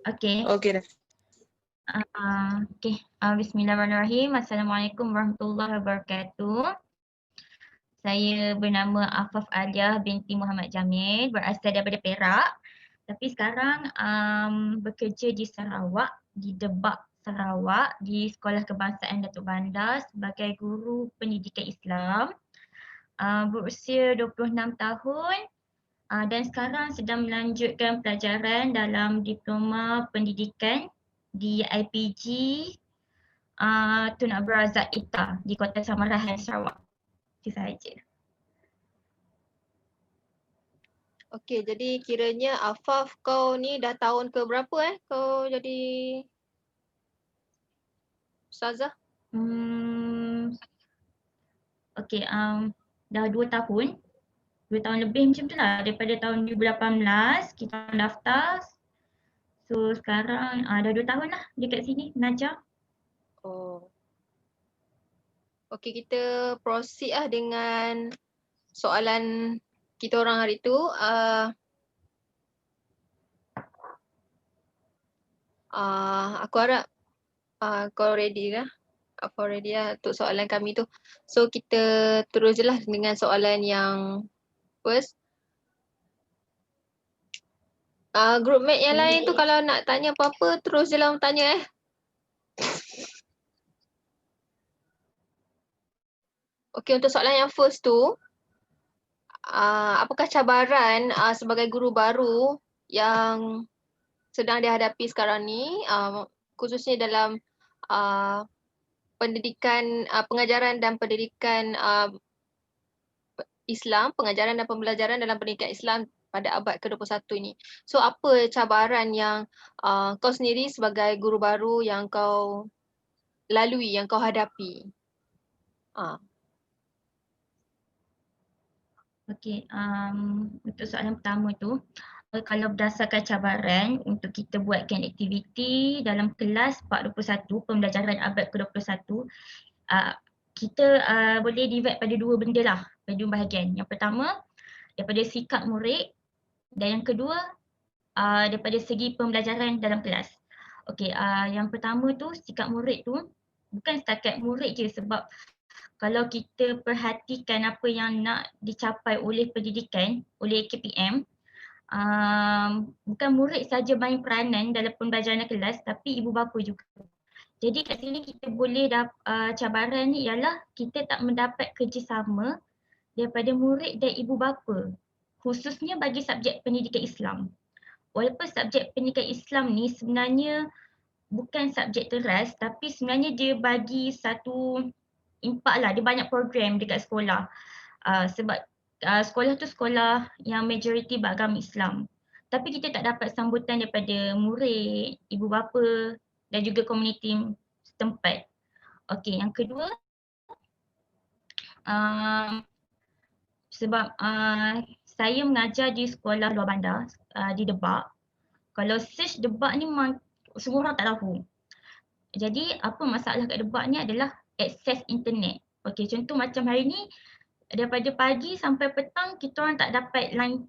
Okey. Okey dah. Bismillahirrahmanirrahim. Assalamualaikum warahmatullahi wabarakatuh. Saya bernama Afaf Aliah binti Muhammad Jamil, berasal daripada Perak. Tapi sekarang bekerja di Sarawak, di Debak, Sarawak, di Sekolah Kebangsaan Datuk Bandar sebagai guru pendidikan Islam. Berusia 26 tahun dan sekarang sedang melanjutkan pelajaran dalam diploma pendidikan di IPG Tun Abdul Razak ITA di Kota Samarahan, Sarawak. Itu sahaja. Okey, jadi kiranya Afaf kau ni dah tahun ke berapa kau jadi ustazah? Okey, dah 2 tahun. 2 tahun lebih macam tu lah. Daripada tahun 2018 kita daftar. So sekarang dah 2 tahun lah dekat sini mengajar. Oh. Okey, kita proceed dengan soalan kita orang hari tu. Aku harap kau ready dah. Kau ready dah untuk soalan kami tu. So kita terus je lah dengan soalan yang first. Group mate yang lain tu kalau nak tanya apa-apa terus je lah tanya Okey, untuk soalan yang first tu, apakah cabaran sebagai guru baru yang sedang dihadapi sekarang ni, khususnya dalam pendidikan, pengajaran dan pendidikan Islam, pengajaran dan pembelajaran dalam pendidikan Islam pada abad ke-21 ini. So apa cabaran yang kau sendiri sebagai guru baru yang kau lalui, yang kau hadapi? Okey, untuk soalan pertama tu, kalau berdasarkan cabaran untuk kita buatkan aktiviti dalam kelas 41 pembelajaran abad ke-21, kita boleh divide pada dua benda lah, pada dua bahagian. Yang pertama daripada sikap murid dan yang kedua daripada segi pembelajaran dalam kelas. Okey, yang pertama tu sikap murid tu bukan setakat murid je, sebab kalau kita perhatikan apa yang nak dicapai oleh pendidikan, oleh KPM, bukan murid saja main peranan dalam pembelajaran kelas tapi ibu bapa juga. Jadi kat sini kita boleh cabaran ni ialah kita tak mendapat kerjasama daripada murid dan ibu bapa, khususnya bagi subjek pendidikan Islam. Walaupun subjek pendidikan Islam ni sebenarnya bukan subjek teras tapi sebenarnya dia bagi satu impak lah, dia banyak program dekat sekolah. Sebab sekolah tu sekolah yang majoriti beragama Islam. Tapi kita tak dapat sambutan daripada murid, ibu bapa dan juga komuniti setempat. Okey, yang kedua, sebab saya mengajar di sekolah luar bandar di Debak. Kalau search Debak ni semua orang tak tahu. Jadi apa masalah kat Debak ni adalah akses internet. Okey, contoh macam hari ni daripada pagi sampai petang kita orang tak dapat line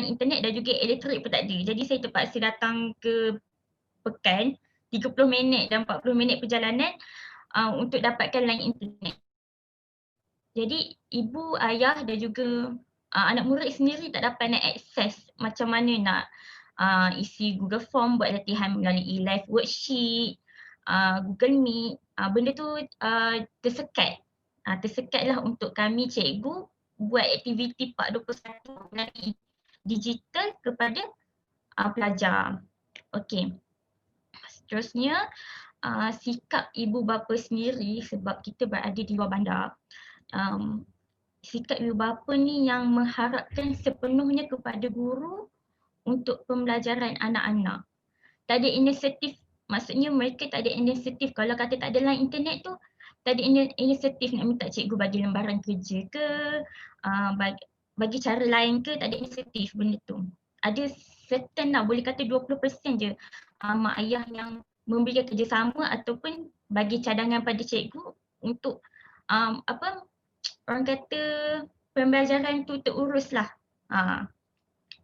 internet dan juga elektrik pun tak ada. Jadi saya terpaksa datang ke Pekan 30 minit dan 40 minit perjalanan untuk dapatkan line internet. Jadi ibu, ayah dan juga anak murid sendiri tak dapat nak akses macam mana nak isi Google Form, buat latihan melalui live worksheet, Google Meet. Benda tu tersekat. Tersekatlah untuk kami cikgu buat aktiviti Part 21 melalui digital kepada pelajar. Okey. Seterusnya, sikap ibu bapa sendiri sebab kita berada di luar bandar. Sikap ibu bapa ni yang mengharapkan sepenuhnya kepada guru untuk pembelajaran anak-anak. Tak ada inisiatif, maksudnya mereka tak ada inisiatif. Kalau kata tak ada line internet tu, tak ada inisiatif nak minta cikgu bagi lembaran kerja ke, bagi cara lain ke, tak ada inisiatif benda tu. Ada certain lah, boleh kata 20% je mak ayah yang memberikan kerjasama ataupun bagi cadangan pada cikgu untuk orang kata pembelajaran tu terurus lah.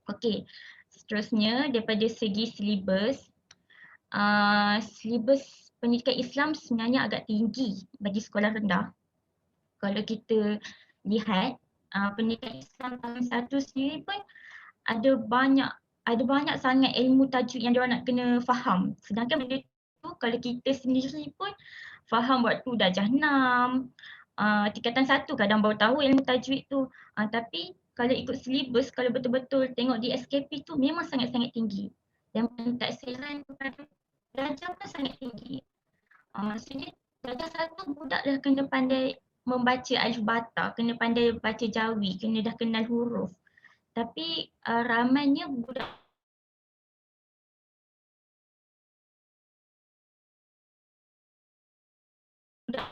Okey, seterusnya daripada segi silibus, silibus pendidikan Islam sebenarnya agak tinggi bagi sekolah rendah. Kalau kita lihat pendidikan Islam tahun 1 sendiri pun ada banyak sangat ilmu tajwid yang diorang nak kena faham. Sedangkan benda tu kalau kita sendiri pun faham waktu darjah 6, tingkatan 1 kadang baru tahu ilmu tajwid tu. Tapi kalau ikut silibus, kalau betul-betul tengok di SKP tu memang sangat-sangat tinggi. Dan pentadsiran kepada pelajar pun sangat tinggi. Maksudnya darjah 1 budak dah kena pandai membaca alif bata, kena pandai baca jawi, kena dah kenal huruf. Tapi ramainya budak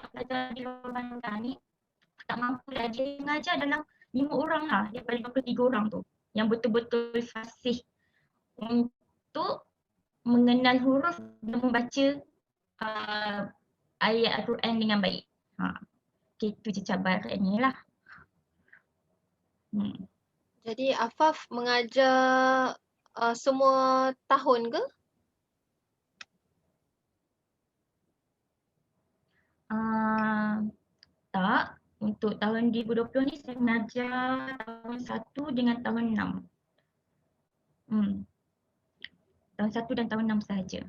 pelajar di luar bandar ni tak mampu lah. Dia mengajar dalam 5 orang lah daripada 23 orang tu yang betul-betul fasih untuk mengenal huruf dan membaca ayat Al-Quran dengan baik. Itu je cabarannya lah. Jadi Afaf mengajar semua tahun ke? Tak, untuk tahun 2020 ni saya mengajar tahun 1 dengan tahun 6. Tahun 1 dan tahun 6 sahaja.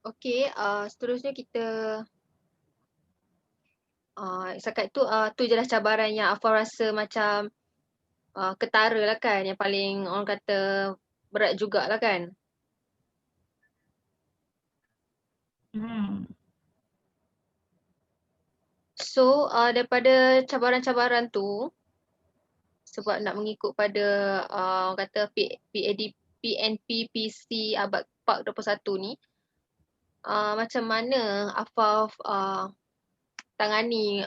Okey, seterusnya kita setakat tu je lah cabaran yang Afaf rasa macam ketara lah kan, yang paling orang kata berat jugalah kan. So daripada cabaran-cabaran tu, sebab nak mengikut pada orang kata PNPPC abad 21 ni, macam mana Afaf tangani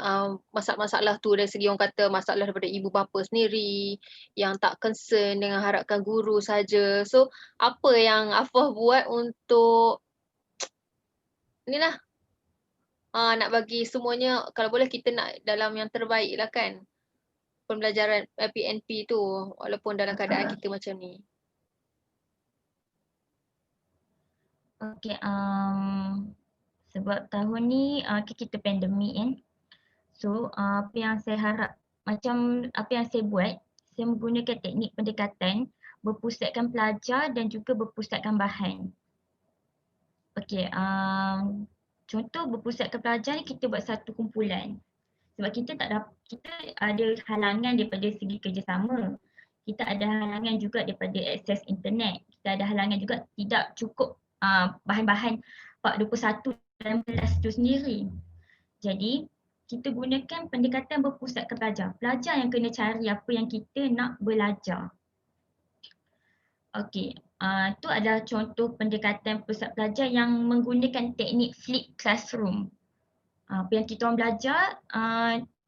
masalah-masalah tu dari segi orang kata masalah daripada ibu bapa sendiri yang tak concern dengan harapan guru saja. So apa yang Afaf buat untuk inilah nak bagi semuanya, kalau boleh kita nak dalam yang terbaik lah kan pembelajaran PNP tu walaupun dalam keadaan kita macam ni. Okay, sebab tahun ni kita pandemik kan. So apa yang saya harap, macam apa yang saya buat, saya menggunakan teknik pendekatan berpusatkan pelajar dan juga berpusatkan bahan. Okay, contoh berpusatkan pelajar ni kita buat satu kumpulan. Sebab kita ada halangan daripada segi kerjasama. Kita ada halangan juga daripada akses internet. Kita ada halangan juga tidak cukup bahan-bahan Pak 21 dalam kelas tu sendiri. Jadi kita gunakan pendekatan berpusatkan pelajar. Pelajar yang kena cari apa yang kita nak belajar. Okey, itu adalah contoh pendekatan pusat pelajar yang menggunakan teknik flip classroom. Apa yang kita orang belajar,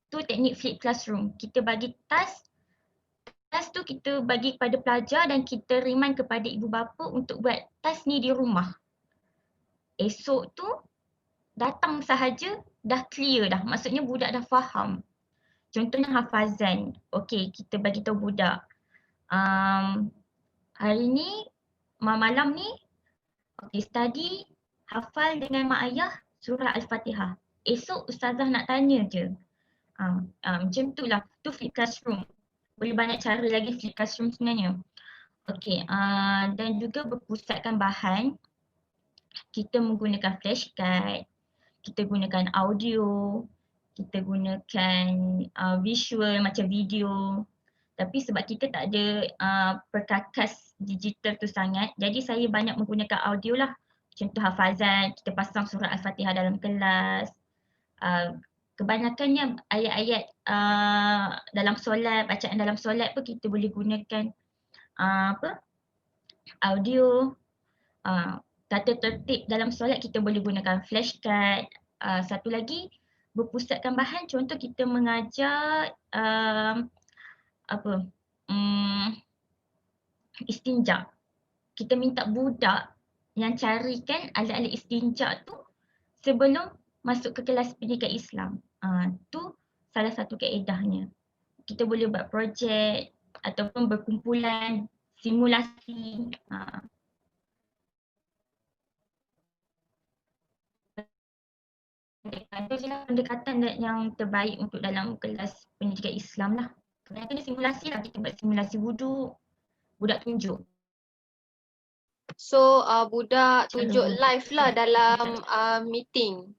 tu teknik flip classroom. Kita bagi task tu kita bagi kepada pelajar dan kita remind kepada ibu bapa untuk buat task ni di rumah. Esok tu datang sahaja dah clear dah, maksudnya budak dah faham. Contohnya hafazan. Okey, kita bagi tahu budak. Hari ni, malam ni, study hafal dengan mak ayah surah Al-Fatihah. Esok ustazah nak tanya je. Macam tu lah, tu flip classroom. Boleh banyak cara lagi flip classroom sebenarnya. Okey, dan juga berpusatkan bahan. Kita menggunakan flashcard, kita gunakan audio, kita gunakan visual macam video. Tapi sebab kita tak ada perkakas digital tu sangat, jadi saya banyak menggunakan audio lah. Contoh hafazan, kita pasang surah Al-Fatihah dalam kelas. Kebanyakannya ayat-ayat dalam solat, bacaan dalam solat pun kita boleh gunakan audio. Tata tertib dalam solat kita boleh gunakan flashcard. Satu lagi, berpusatkan bahan, contoh kita mengajar istinja. Kita minta budak yang carikan alat-alat istinja tu sebelum masuk ke kelas pendidikan Islam. Tu salah satu kaedahnya. Kita boleh buat projek ataupun berkumpulan simulasi. Itu je lah pendekatan yang terbaik untuk dalam kelas pendidikan Islam lah. Kebanyakan dia simulasi lah, kita buat simulasi wuduk, budak tunjuk. So budak tunjuk live lah dalam meeting.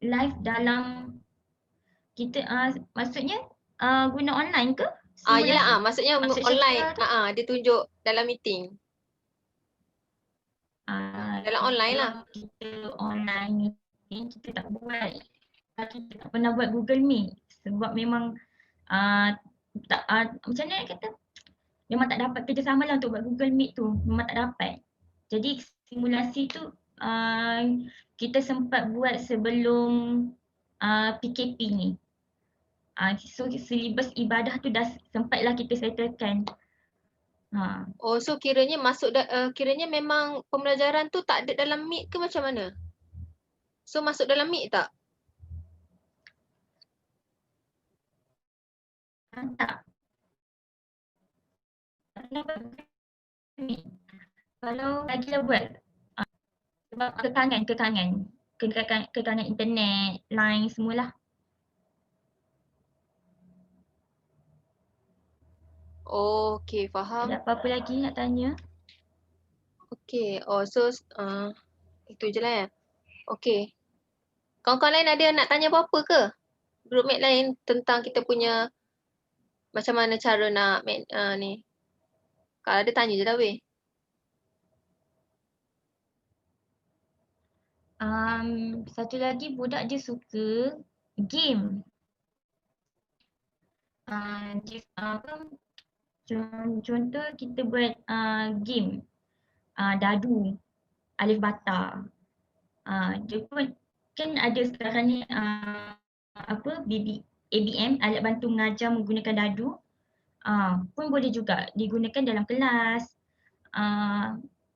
Live dalam kita maksudnya guna online ke? Yelah, maksudnya online. Dia, Dia tunjuk dalam meeting. Dalam online lah. Kita online meeting, kita tak buat. Kita tak pernah buat Google Meet sebab memang tak, macam mana kata, memang tak dapat kerjasama lah untuk buat Google Meet tu. Memang tak dapat. Jadi simulasi tu kita sempat buat sebelum PKP ni. So silibus ibadah tu dah sempatlah kita settlekan. Oh, so kiranya kiranya memang pembelajaran tu tak ada dalam Meet ke macam mana? So masuk dalam Meet tak? Tak. Kalau lagilah buat sebab kekangan internet, line semualah. Okay, faham. Ada apa-apa lagi nak tanya? Okay, so itu je lah ya. Okay. Kawan-kawan lain ada nak tanya apa-apa ke? Groupmate lain tentang kita punya macam mana cara nak ni. Kalau ada tanya je lah weh. Satu lagi budak dia suka game. Contoh kita buat game dadu, alif bata. Dia pun kan ada sekarang ni ABM, alat bantu mengajar menggunakan dadu. Pun boleh juga digunakan dalam kelas.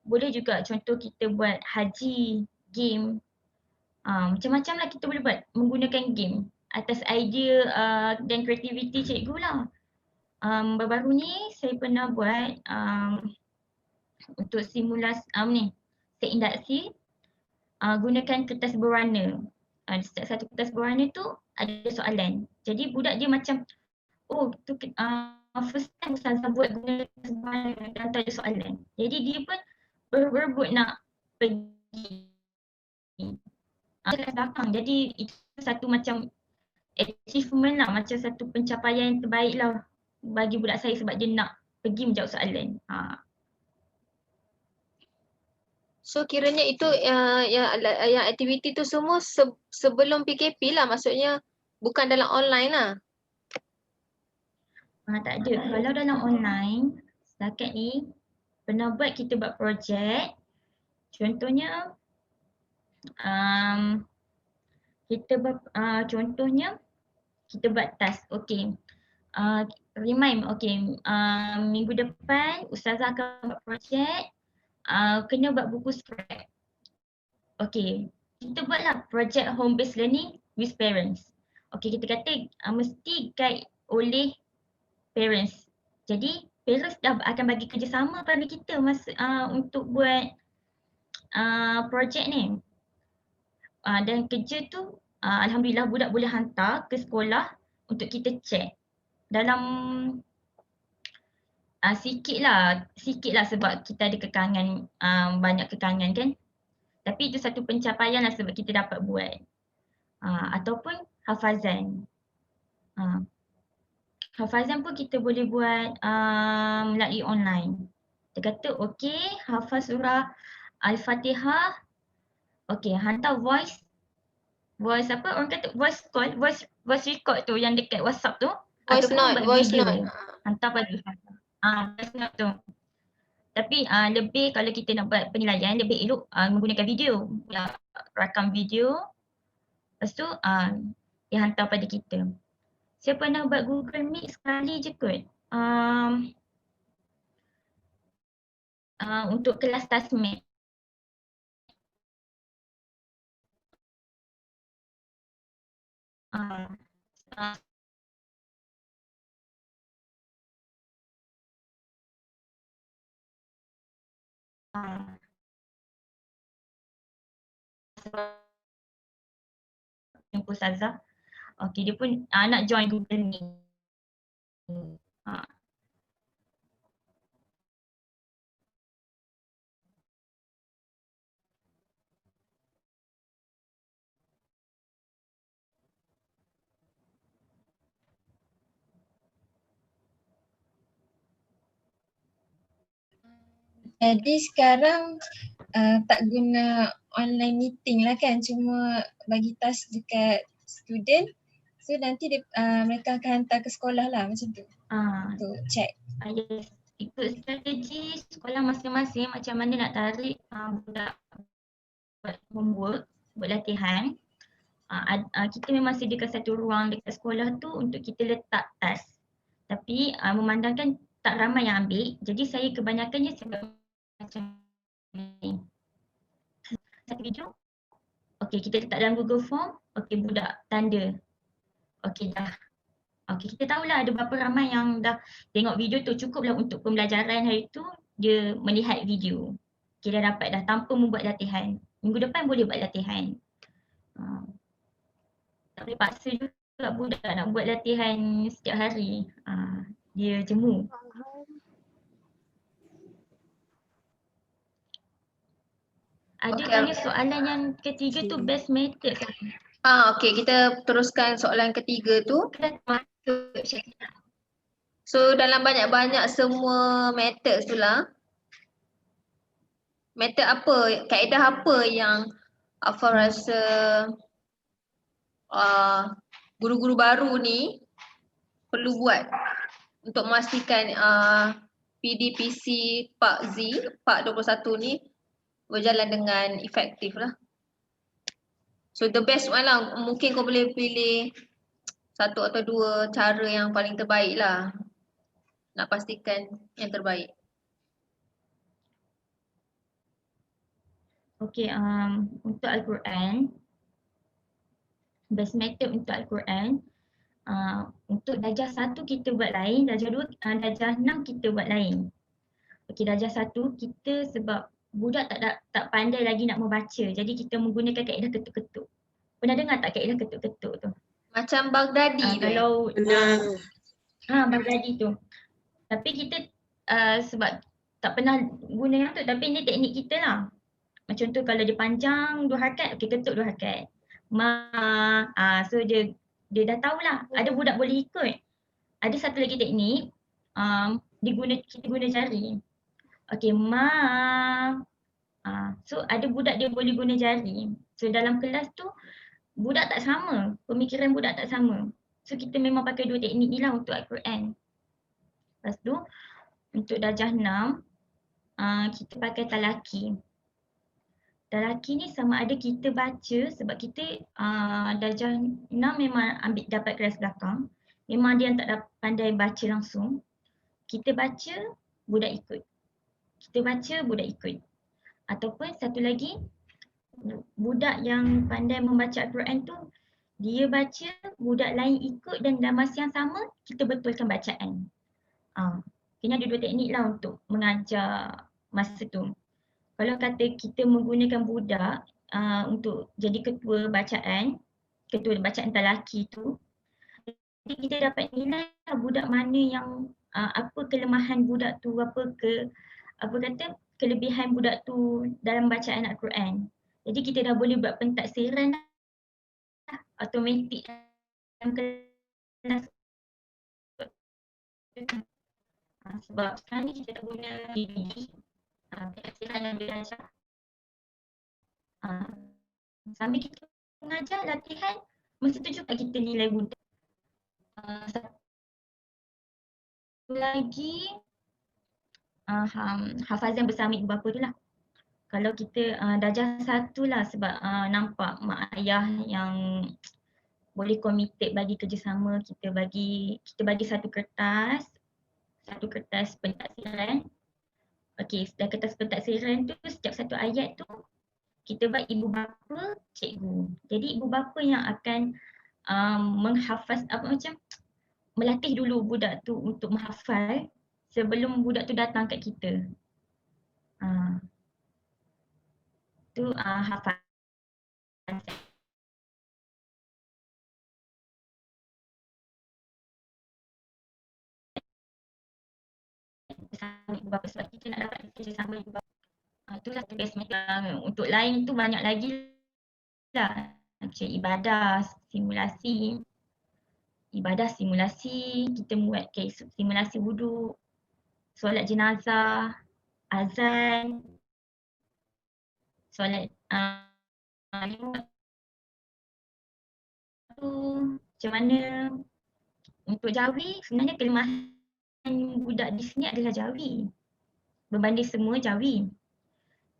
Boleh juga contoh kita buat haji game. Macam-macam lah kita boleh buat menggunakan game atas idea dan kreativiti cikgu lah. Baru-baru ni saya pernah buat untuk simulasi set induksi, gunakan kertas berwarna. Setiap satu kertas berwarna tu ada soalan. Jadi budak dia macam, oh tu first time Ustazah buat guna kertas berwarna dan tak ada soalan. Jadi dia pun berebut nak pergi kelas belakang. Jadi itu satu macam achievement lah, macam satu pencapaian yang terbaik lah bagi budak saya sebab dia nak pergi menjawab soalan. So kiranya itu yang aktiviti tu semua sebelum PKP lah, maksudnya bukan dalam online lah. Tak ada. Kalau dalam online, setakat ni pernah buat kita buat projek. Contohnya kita buat task. Okay. Remind, okay. Minggu depan Ustazah akan buat projek. Kena buat buku scrap. Okay. Kita buatlah projek home based learning with parents. Okay, kita kata mesti guide oleh parents. Jadi parents dah akan bagi kerjasama pada kita untuk buat projek ni. Dan kerja tu alhamdulillah budak boleh hantar ke sekolah untuk kita check. Dalam sikit lah sebab kita ada kekangan, banyak kekangan kan. Tapi itu satu pencapaian lah sebab kita dapat buat. Ataupun hafazan. Hafazan pun kita boleh buat melalui online. Dia kata okey, hafaz surah Al-Fatihah. Okey, hantar voice apa orang kata voice call, voice record tu yang dekat WhatsApp tu. Voice note. Hantar pada Ustazah. Voice note tu. Tapi lebih kalau kita nak buat penilaian lebih elok menggunakan video. Rakam video. Lepas tu dia hantar pada kita. Saya pernah buat Google Meet sekali je kot. Untuk kelas tasmid. jumpa Ustazah. Okey, dia pun nak join Google Meet. Jadi sekarang tak guna online meeting lah kan, cuma bagi task dekat student. So nanti mereka akan hantar ke sekolah lah macam tu untuk check. Yes. Ikut strategi sekolah masing-masing macam mana nak tarik budak buat homework, buat latihan. Kita memang sediakan satu ruang dekat sekolah tu untuk kita letak task. Tapi memandangkan tak ramai yang ambil, jadi saya kebanyakannya sebab macam ni. Satu video, okey kita letak dalam Google Form, okey budak tanda. Okey dah. Okey kita tahulah ada berapa ramai yang dah tengok video tu, cukuplah untuk pembelajaran hari tu dia melihat video. Okey dah dapat dah tanpa membuat latihan. Minggu depan boleh buat latihan. Tak boleh paksa juga budak nak buat latihan setiap hari. Dia jemu. Ada tanya soalan yang ketiga tu best method. Okey, kita teruskan soalan ketiga tu. So dalam banyak-banyak semua method tu lah, method apa, kaedah apa yang Afal rasa guru-guru baru ni perlu buat untuk memastikan PDPC Pak Z, Pak 21 ni berjalan dengan efektif lah. So the best one lah, mungkin kau boleh pilih satu atau dua cara yang paling terbaik lah nak pastikan yang terbaik. Okey, untuk Al-Quran, best method untuk Al-Quran, untuk darjah 1 kita buat lain, darjah 2, darjah 6 kita buat lain. Okey, darjah 1 kita sebab budak tak pandai lagi nak membaca, jadi kita menggunakan kaedah ketuk-ketuk. Pernah dengar tak kaedah ketuk-ketuk tu? Macam Baghdadi tu. Kalau Baghdadi tu. Tapi kita sebab tak pernah guna yang tu, tapi ni teknik kita lah. Macam tu kalau dia panjang 2 harakat, okey ketuk 2 harakat. So dia dah tahulah. Ada budak boleh ikut. Ada satu lagi teknik, kita guna jari. Okey, so ada budak dia boleh guna jari. So dalam kelas tu budak tak sama, pemikiran budak tak sama. So kita memang pakai 2 teknik ni lah untuk Al-Quran. Lepas tu untuk darjah 6 kita pakai talaki. Talaki ni sama ada kita baca sebab kita darjah 6 memang dapat kelas belakang. Memang dia yang tak pandai baca langsung. Kita baca, budak ikut. Kita baca, budak ikut. Ataupun satu lagi, budak yang pandai membaca Al-Quran tu, dia baca, budak lain ikut dan dalam masa yang sama, kita betulkan bacaan. Kena ada 2 teknik lah untuk mengajar masa tu. Kalau kata kita menggunakan budak untuk jadi ketua bacaan talaki tu, jadi kita dapat nilai budak mana yang apa kelemahan budak tu, kelebihan budak tu dalam bacaan Al-Quran. Jadi kita dah boleh buat pentaksiran automatik dalam kelas. Sebab sekarang ni kita tak guna DVD, pentaksiran yang belajar. Sambil kita mengajar latihan, masa tu juga kita nilai budak. Satu lagi hafazan bersama ibu bapa tu lah. Kalau kita darjah 1 lah sebab nampak mak ayah yang boleh committed bagi kerjasama, kita bagi satu kertas pentaksiran. Okey, dalam kertas pentaksiran tu setiap satu ayat tu kita buat ibu bapa, cikgu. Jadi ibu bapa yang akan menghafaz melatih dulu budak tu untuk menghafal sebelum budak tu datang kat kita. tu hafal. Sebab kita nak dapat kerja sama juga. Itulah tugas mereka. Untuk lain tu banyak lagi lah. Macam ibadah, simulasi. Ibadah simulasi, kita buat kes simulasi wuduk, solat jenazah, azan, solat tu macam mana. Untuk jawi sebenarnya kelemahan budak di sini adalah jawi berbanding semua jawi.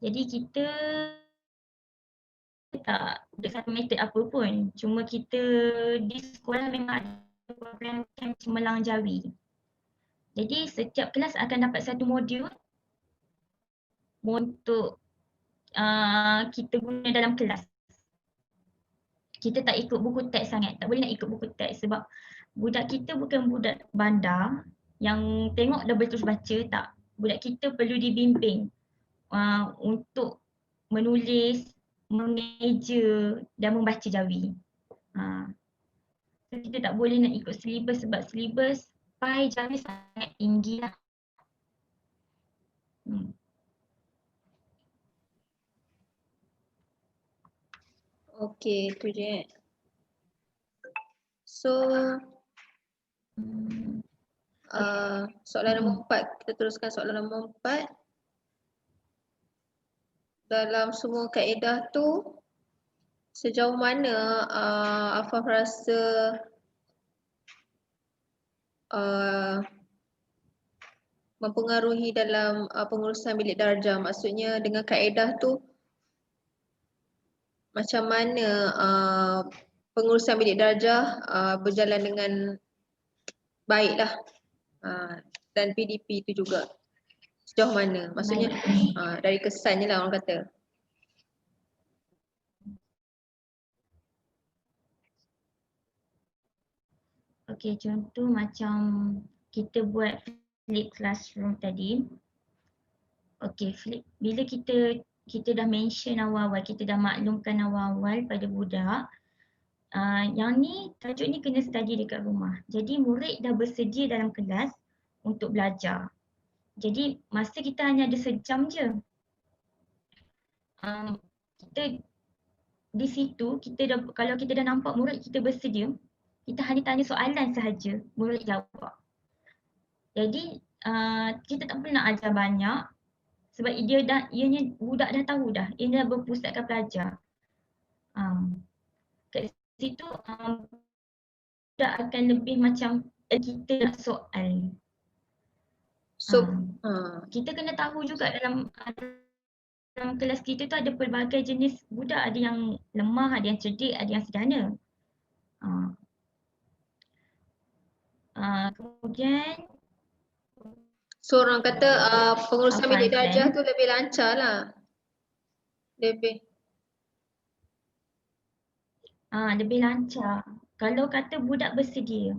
Jadi kita tak ada satu metod apa pun, cuma kita di sekolah memang ada program camp cemerlang jawi. Jadi setiap kelas akan dapat satu modul untuk kita guna dalam kelas. Kita tak ikut buku teks sangat, tak boleh nak ikut buku teks sebab budak kita bukan budak bandar yang tengok dah betul baca, tak. Budak kita perlu dibimbing untuk menulis, mengeja dan membaca jawi. So, kita tak boleh nak ikut silibus sebab silibus pai jawi sangat tinggi lah. Okey, tu je. So, soalan nombor 4. Kita teruskan soalan nombor 4. Dalam semua kaedah tu, sejauh mana Afaf rasa mempengaruhi dalam pengurusan bilik darjah? Maksudnya dengan kaedah tu, macam mana pengurusan bilik darjah berjalan dengan baiklah, dan PDP tu juga sejauh mana? Maksudnya dari kesannya lah orang kata. Okey, contoh macam kita buat flip classroom tadi. Okey, bila kita dah mention awal-awal, kita dah maklumkan awal-awal pada budak, yang ni tajuk ni kena study dekat rumah. Jadi murid dah bersedia dalam kelas untuk belajar. Jadi masa kita hanya ada sejam je. Kita di situ kalau kita dah nampak murid kita bersedia, kita hanya tanya soalan sahaja, murid jawab. Jadi kita tak perlu nak ajar banyak sebab ianya budak dah tahu dah, ia dah berpusatkan pelajar. Kat situ budak akan lebih macam kita nak soal. So, kita kena tahu juga dalam kelas kita tu ada pelbagai jenis budak, ada yang lemah, ada yang cerdik, ada yang sederhana. Kemudian so orang kata pengurusan bilik darjah tu lebih lancar lah. Lebih lancar kalau kata budak bersedia.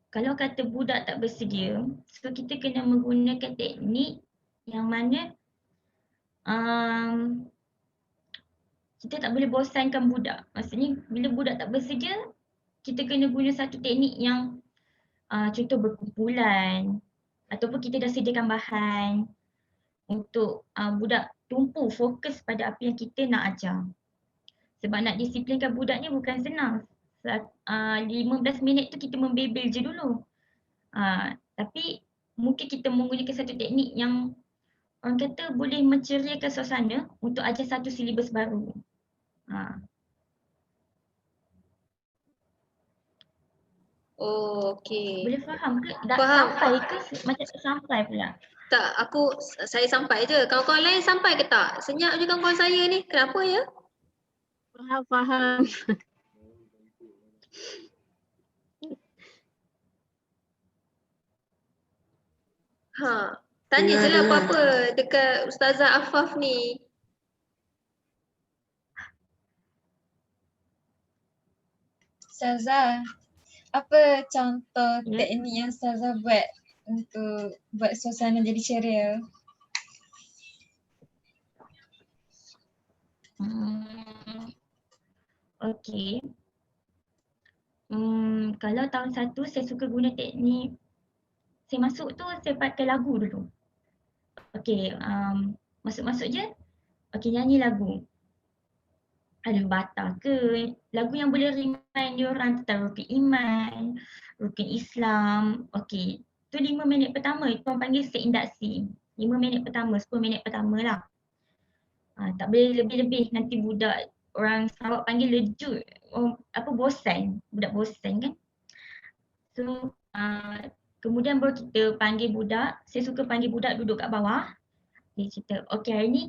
Kalau kata budak tak bersedia, so kita kena menggunakan teknik yang mana kita tak boleh bosankan budak. Maksudnya bila budak tak bersedia, kita kena guna satu teknik yang contoh berkumpulan ataupun kita dah sediakan bahan untuk budak tumpu fokus pada apa yang kita nak ajar. Sebab nak disiplinkan budak ni bukan senang. 15 minit tu kita membebel je dulu. Tapi mungkin kita menggunakan satu teknik yang orang kata boleh menceriakan suasana untuk ajar satu silibus baru. Oh, okey. Boleh faham ke? Dah Faham. sampai ke? Macam tak sampai pula. Tak, saya sampai je. Kawan-kawan lain sampai ke tak? Senyap je kawan-kawan saya ni. Kenapa ya? Faham. Tanya je lah apa-apa dekat Ustazah Afaf ni. Ustazah, apa contoh teknik yang Ustazah buat untuk buat suasana jadi ceria? Okey. Kalau tahun 1 saya suka guna teknik, saya masuk tu saya pakai lagu dulu. Okey, masuk-masuk je, okey nyanyi lagu. Alif Bata ke, lagu yang boleh remind diorang tentang rukun iman, rukun Islam. Okey, tu 5 minit pertama itu orang panggil set induksi. 5 minit pertama, 10 minit pertama lah. Tak boleh lebih-lebih, nanti budak orang Sarawak panggil lejut, bosan, budak bosan kan. So kemudian baru kita panggil budak, saya suka panggil budak duduk kat bawah. Dia cerita, okey hari ni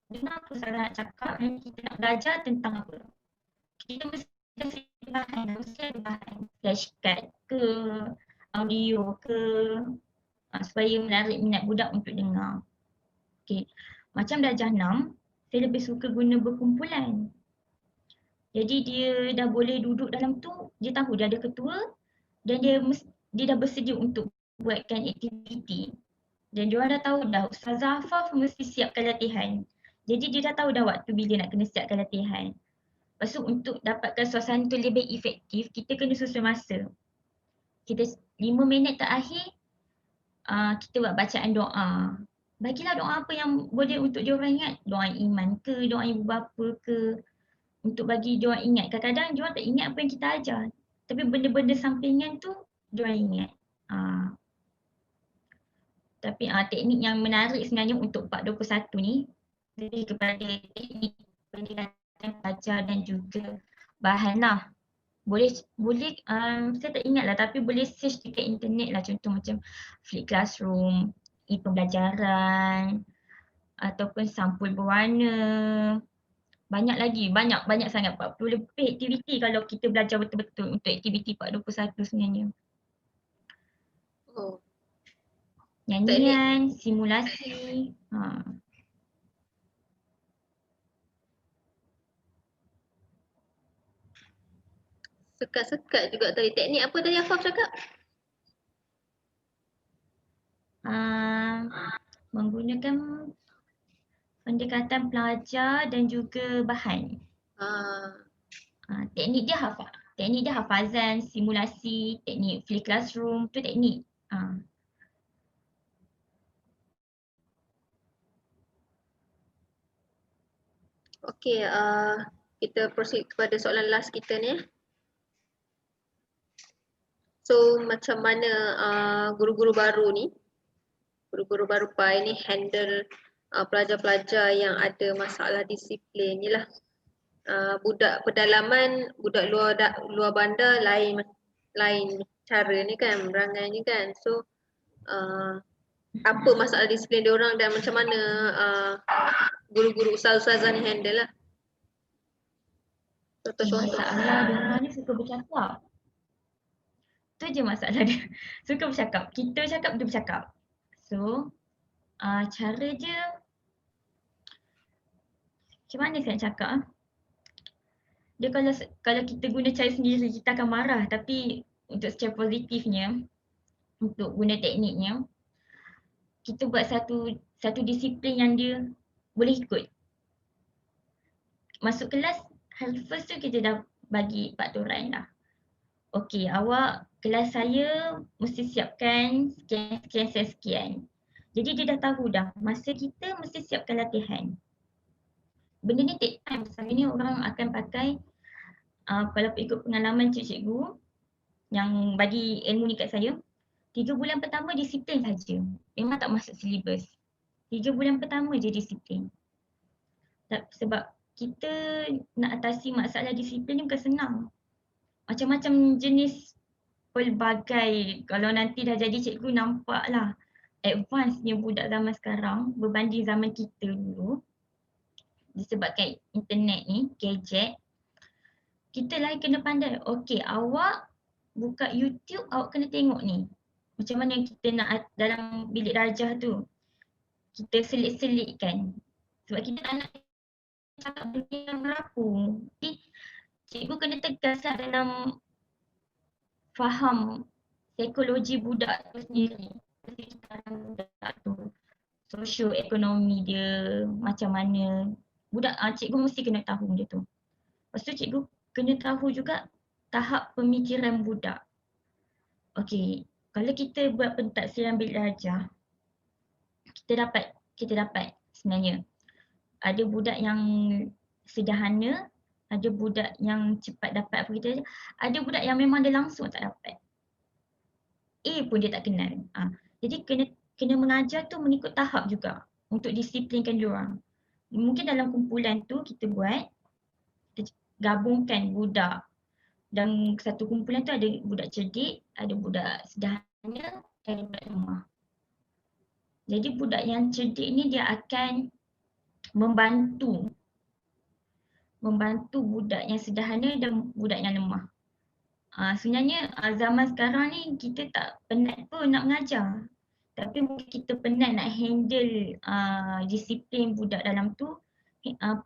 dengar apa saya nak cakap, hari ni kita nak belajar tentang apa. Kita mesti ada bahan, flashcard ke, audio ke, supaya menarik minat budak untuk dengar. Okey, macam darjah 6, saya lebih suka guna berkumpulan. Jadi dia dah boleh duduk dalam tu, dia tahu dia ada ketua dan dia dah bersedia untuk buatkan aktiviti. Dan dia orang dah tahu dah Ustazah Afaf mesti siapkan latihan. Jadi dia dah tahu dah waktu bila nak kena siapkan latihan. Lepas tu untuk dapatkan suasana tu lebih efektif, kita kena susun masa. Kita 5 minit terakhir, kita buat bacaan doa. Bagilah doa apa yang boleh untuk diorang ingat. Doa iman ke, doa ibu bapa ke. Untuk bagi diorang ingat. Kadang-kadang diorang tak ingat apa yang kita ajar. Tapi benda-benda sampingan tu diorang ingat. Tapi teknik yang menarik sebenarnya untuk Part 21 ni lebih kepada teknik pendekatan pelajar dan juga bahan lah. Boleh saya tak ingat lah tapi boleh search dekat internet lah, contoh macam Flip Classroom, e-pembelajaran ataupun sampul berwarna. Banyak lagi, banyak sangat, 40 lebih aktiviti kalau kita belajar betul-betul untuk aktiviti Part 21 sebenarnya. Oh. Nyanyian, simulasi. Sekat-sekat juga tadi. Teknik apa tadi Afaf cakap? Menggunakan pendekatan pelajar dan juga bahan. Teknik dia hafazan, simulasi, teknik Flip Classroom, tu teknik. Okey, kita proceed kepada soalan last kita ni. So macam mana guru-guru baru ni, guru-guru baru PAI ni handle pelajar-pelajar yang ada masalah disiplin ni lah. Budak pedalaman, budak luar bandar lain cara ni kan, berangai ni kan. So apa masalah disiplin dia orang dan macam mana guru-guru ustaz-ustazah ni handle lah. Contoh-contoh. Masalah dia orang ni suka bercakap. Tu je masalah dia. Suka bercakap. Kita bercakap, dia bercakap. So cara dia, macam mana saya nak cakap? Dia kalau kita guna cara sendiri, kita akan marah. Tapi untuk secara positifnya, untuk guna tekniknya, kita buat satu disiplin yang dia boleh ikut. Masuk kelas, hari first tu kita dah bagi peraturan lah. Okey, awak kelas saya mesti siapkan sekian. Jadi dia dah tahu dah, masa kita mesti siapkan latihan. Benda ni take time, sebenarnya orang akan pakai kalau ikut pengalaman cikgu yang bagi ilmu ni kat saya, 3 bulan pertama disiplin saja. Memang tak masuk silibus. 3 bulan pertama je disiplin. Sebab kita nak atasi masalah disiplin ni bukan senang. Macam-macam jenis pelbagai, kalau nanti dah jadi cikgu nampaklah advance-nya budak zaman sekarang berbanding zaman kita dulu. Disebabkan internet ni, gadget, kita lah kena pandai. Okey, awak buka YouTube, awak kena tengok ni. Macam mana kita nak dalam bilik darjah tu, kita selit-selitkan. Sebab kita tak nak cakap benda yang merapu. Jadi cikgu kena tegaslah dalam faham psikologi budak tu sendiri. Sekarang budak tu, sosioekonomi dia macam mana. cikgu mesti kena tahu benda tu. Lepas tu cikgu kena tahu juga tahap pemikiran budak. Okey, kalau kita buat pentaksiran belajar, kita dapat sebenarnya ada budak yang sederhana, ada budak yang cepat dapat apa kita, ada budak yang memang dia langsung tak dapat. A pun dia tak kenal. Jadi kena mengajar tu mengikut tahap juga untuk disiplinkan diorang. Mungkin dalam kumpulan tu kita buat, kita gabungkan budak, dan satu kumpulan tu ada budak cerdik, ada budak sederhana, ada budak lemah. Jadi budak yang cerdik ni dia akan membantu budak yang sederhana dan budak yang lemah. Sebenarnya zaman sekarang ni kita tak penat pun nak mengajar. Tapi mungkin kita penat nak handle disiplin budak dalam tu,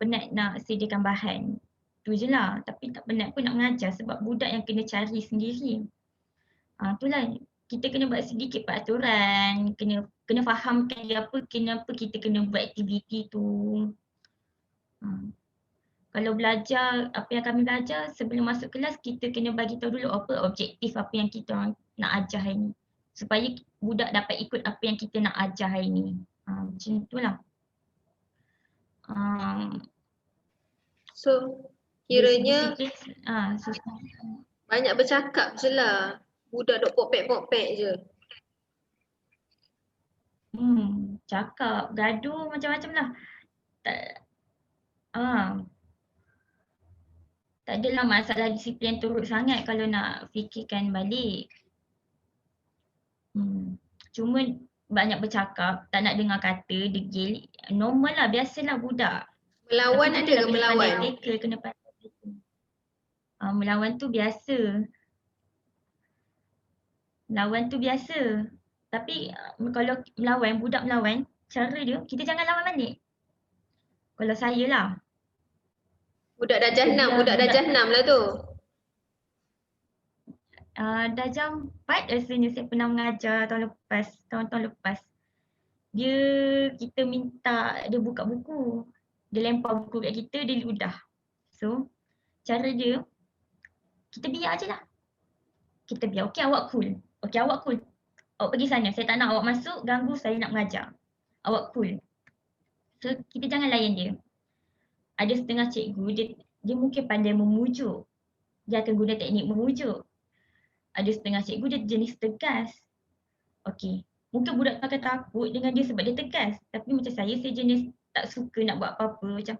penat nak sediakan bahan. Tu je lah, tapi tak penat pun nak mengajar sebab budak yang kena cari sendiri. Itulah, kita kena buat sedikit peraturan, kena fahamkan dia kenapa kita kena buat aktiviti tu. Kalau belajar, apa yang kami belajar sebelum masuk kelas, kita kena bagi tahu dulu apa objektif apa yang kita nak ajar hari ni. Supaya budak dapat ikut apa yang kita nak ajar hari ni. Macam itulah. So kiranya susah. banyak bercakap je lah. Budak duk popek-popek je. Cakap, gaduh macam-macam lah. Tak adalah masalah disiplin turut sangat kalau nak fikirkan balik. Cuma banyak bercakap, tak nak dengar kata, degil. Normal lah, biasalah budak. Melawan ada ke melawan? Kena pandai tackle. Melawan tu biasa. Melawan tu biasa. Tapi kalau melawan, budak melawan, cara dia, kita jangan lawan balik. Kalau saya lah. Budak darjah 6, budak darjah 6 lah tu. Darjah 4 rasanya saya pernah mengajar tahun-tahun lepas. Kita minta dia buka buku. Dia lempar buku kat kita, dia ludah. So, cara dia, kita biar je lah. Kita biar, okey awak cool. Awak pergi sana, saya tak nak awak masuk, ganggu saya nak mengajar. Awak cool. So, kita jangan layan dia. Ada setengah cikgu, dia mungkin pandai memujuk. Dia akan guna teknik memujuk. Ada setengah cikgu, dia jenis tegas. Okey, mungkin budak tu akan takut dengan dia sebab dia tegas. Tapi macam saya jenis tak suka nak buat apa-apa. Macam,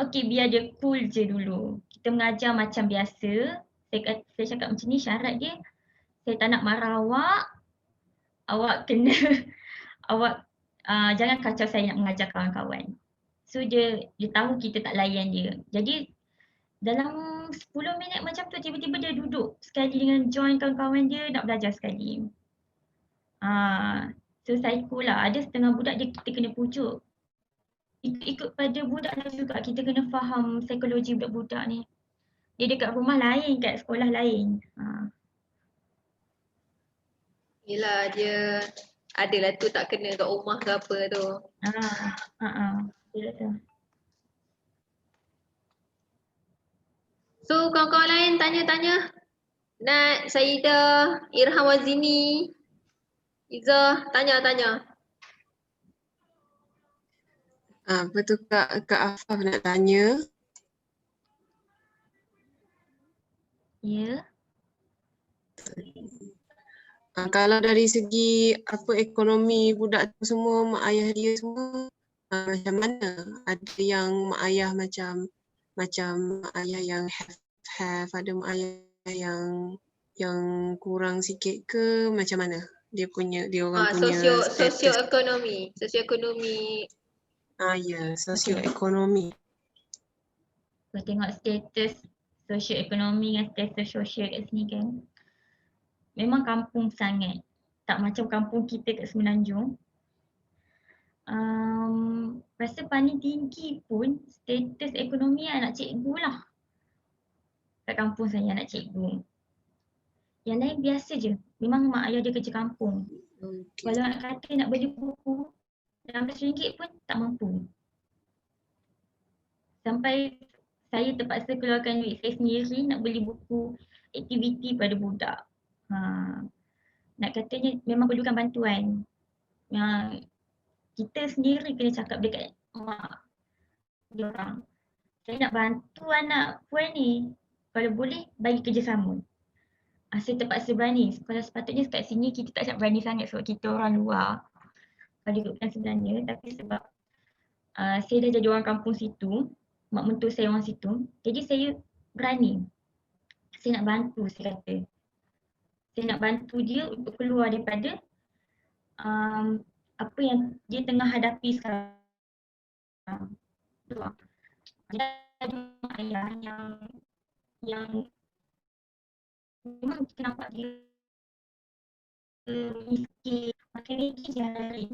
okey biar dia cool je dulu. Kita mengajar macam biasa. Saya cakap macam ni, syarat dia, saya tak nak marah awak kena, jangan kacau saya nak mengajar kawan-kawan. So dia tahu kita tak layan dia. Jadi dalam 10 minit macam tu tiba-tiba dia duduk sekali dengan join kawan-kawan dia nak belajar sekali. So psycho lah. Ada setengah budak kita kena pujuk. Ikut pada budak lah juga. Kita kena faham psikologi budak-budak ni. Dia dekat rumah lain, kat sekolah lain. Yelah dia adalah tu tak kena kat rumah ke apa tu. So kawan-kawan lain tanya-tanya. Nat, Saidah, Irham Wazini, Izzah, tanya-tanya. Apa tu Kak Afaf nak tanya? Ya. Kalau dari segi ekonomi budak tu semua, mak ayah dia semua macam mana? Ada yang mak ayah macam mak ayah yang have, ada mak ayah yang kurang sikit ke macam mana? Dia orang punya sosioekonomi. Ya, sosioekonomi. Kalau tengok status sosioekonomi dengan status sosial kat sini kan, memang kampung sangat. Tak macam kampung kita kat Semenanjung. Rasa paling tinggi pun status ekonomi anak cikgu lah. Kat kampung saya anak cikgu. Yang lain biasa je. Memang mak ayah dia kerja kampung. Kalau nak kata nak beli buku RM16 pun tak mampu. sampai saya terpaksa keluarkan duit saya sendiri nak beli buku aktiviti pada budak. Nak katanya memang perlukan bantuan. Kita sendiri kena cakap dekat mak diorang. Saya nak bantu anak puan ni. Kalau boleh bagi kerjasama. Saya terpaksa berani. Kalau sepatutnya kat sini kita tak nak berani sangat sebab kita orang luar. Kalau ikutkan sebenarnya, tapi sebab saya dah jadi orang kampung situ, mak mentua saya orang situ, jadi saya berani. Saya nak bantu, saya kata. Saya nak bantu dia untuk keluar daripada apa yang dia tengah hadapi sekarang. Dia ada ayah yang memang kita nampak dia miskin, makan Maggi je hari.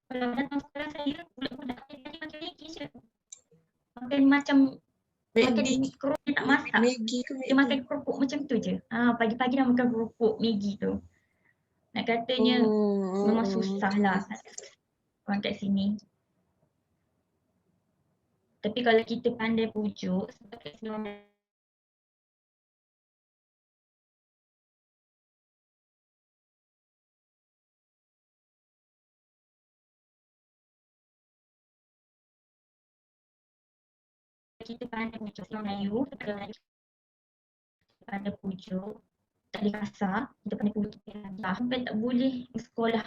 Kalau datang sekolah saya, budak-budak dia makan Maggi je. Makan macam makan kerupuk dia tak masak. Dia makan kerupuk macam tu je. Pagi-pagi dah makan kerupuk Maggi tu. Nak katanya memang susah lah orang kat sini. Tapi kalau kita pandai pujuk, sebab kat sini orang kita pandai pujuk orang Melayu, kita pandai pujuk, tak boleh kasar, kita pandai pujuk, sampai tak boleh sekolah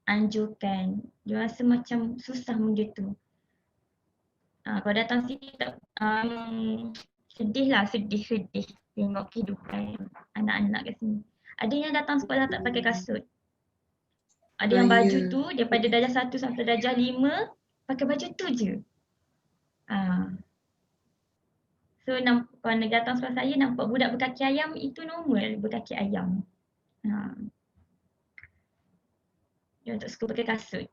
anjurkan. Dia rasa macam susah benda tu. Kalau datang sini tak sedih lah, sedih tengok kehidupan anak-anak kat sini. Ada yang datang sekolah tak pakai kasut. Ada yang baju tu daripada darjah 1 sampai darjah 5 pakai baju tu je. So kalau datang sekolah saya nampak budak berkaki ayam, itu normal berkaki ayam. Dia tak suka pakai kasut.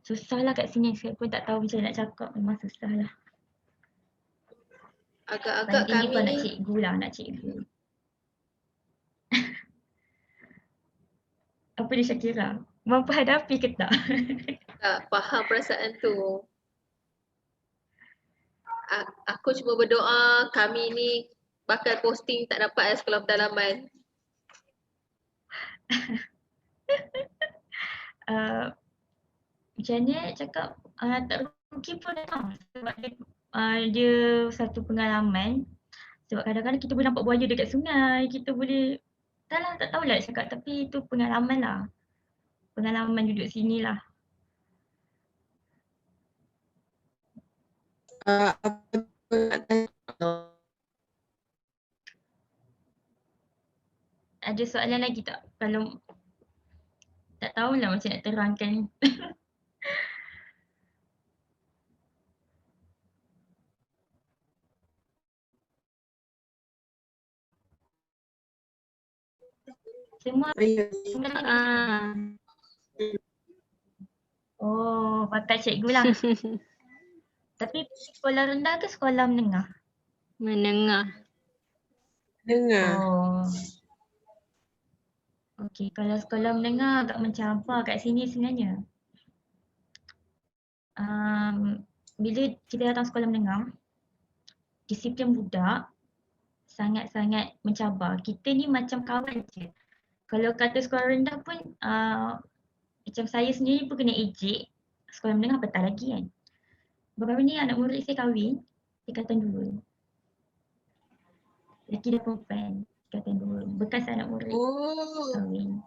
Susah lah kat sini, saya pun tak tahu macam nak cakap, memang susah lah. Agak-agak kami kami nak ni cikgu lah, nak cikgu. Apa dia Syakira? Mampu hadapi ke tak? tak faham perasaan tu. Aku cuma berdoa kami ni bakal posting tak dapat sekolah pendalaman. Macam ni cakap tak rugi pun datang sebab dia satu pengalaman. Sebab kadang-kadang kita boleh nampak buaya dekat sungai, kita boleh tak tahulah nak cakap, tapi itu pengalaman lah. Pengalaman duduk sini lah. Ada soalan lagi tak? Kalau tak tahulah macam nak terangkan. Semua oh, bakat cikgu lah. Tapi sekolah rendah ke sekolah menengah? Menengah. Oh. Okey, kalau sekolah menengah agak mencabar kat sini sebenarnya. Bila kita datang sekolah menengah, disiplin budak sangat-sangat mencabar. Kita ni macam kawan je. Kalau kata sekolah rendah pun macam saya sendiri pun kena ejek, sekolah menengah apatah lagi kan. Baru-baru ni anak murid saya kahwin, tingkatan 2. Lelaki dan perempuan, tingkatan 2. Bekas anak murid kahwin.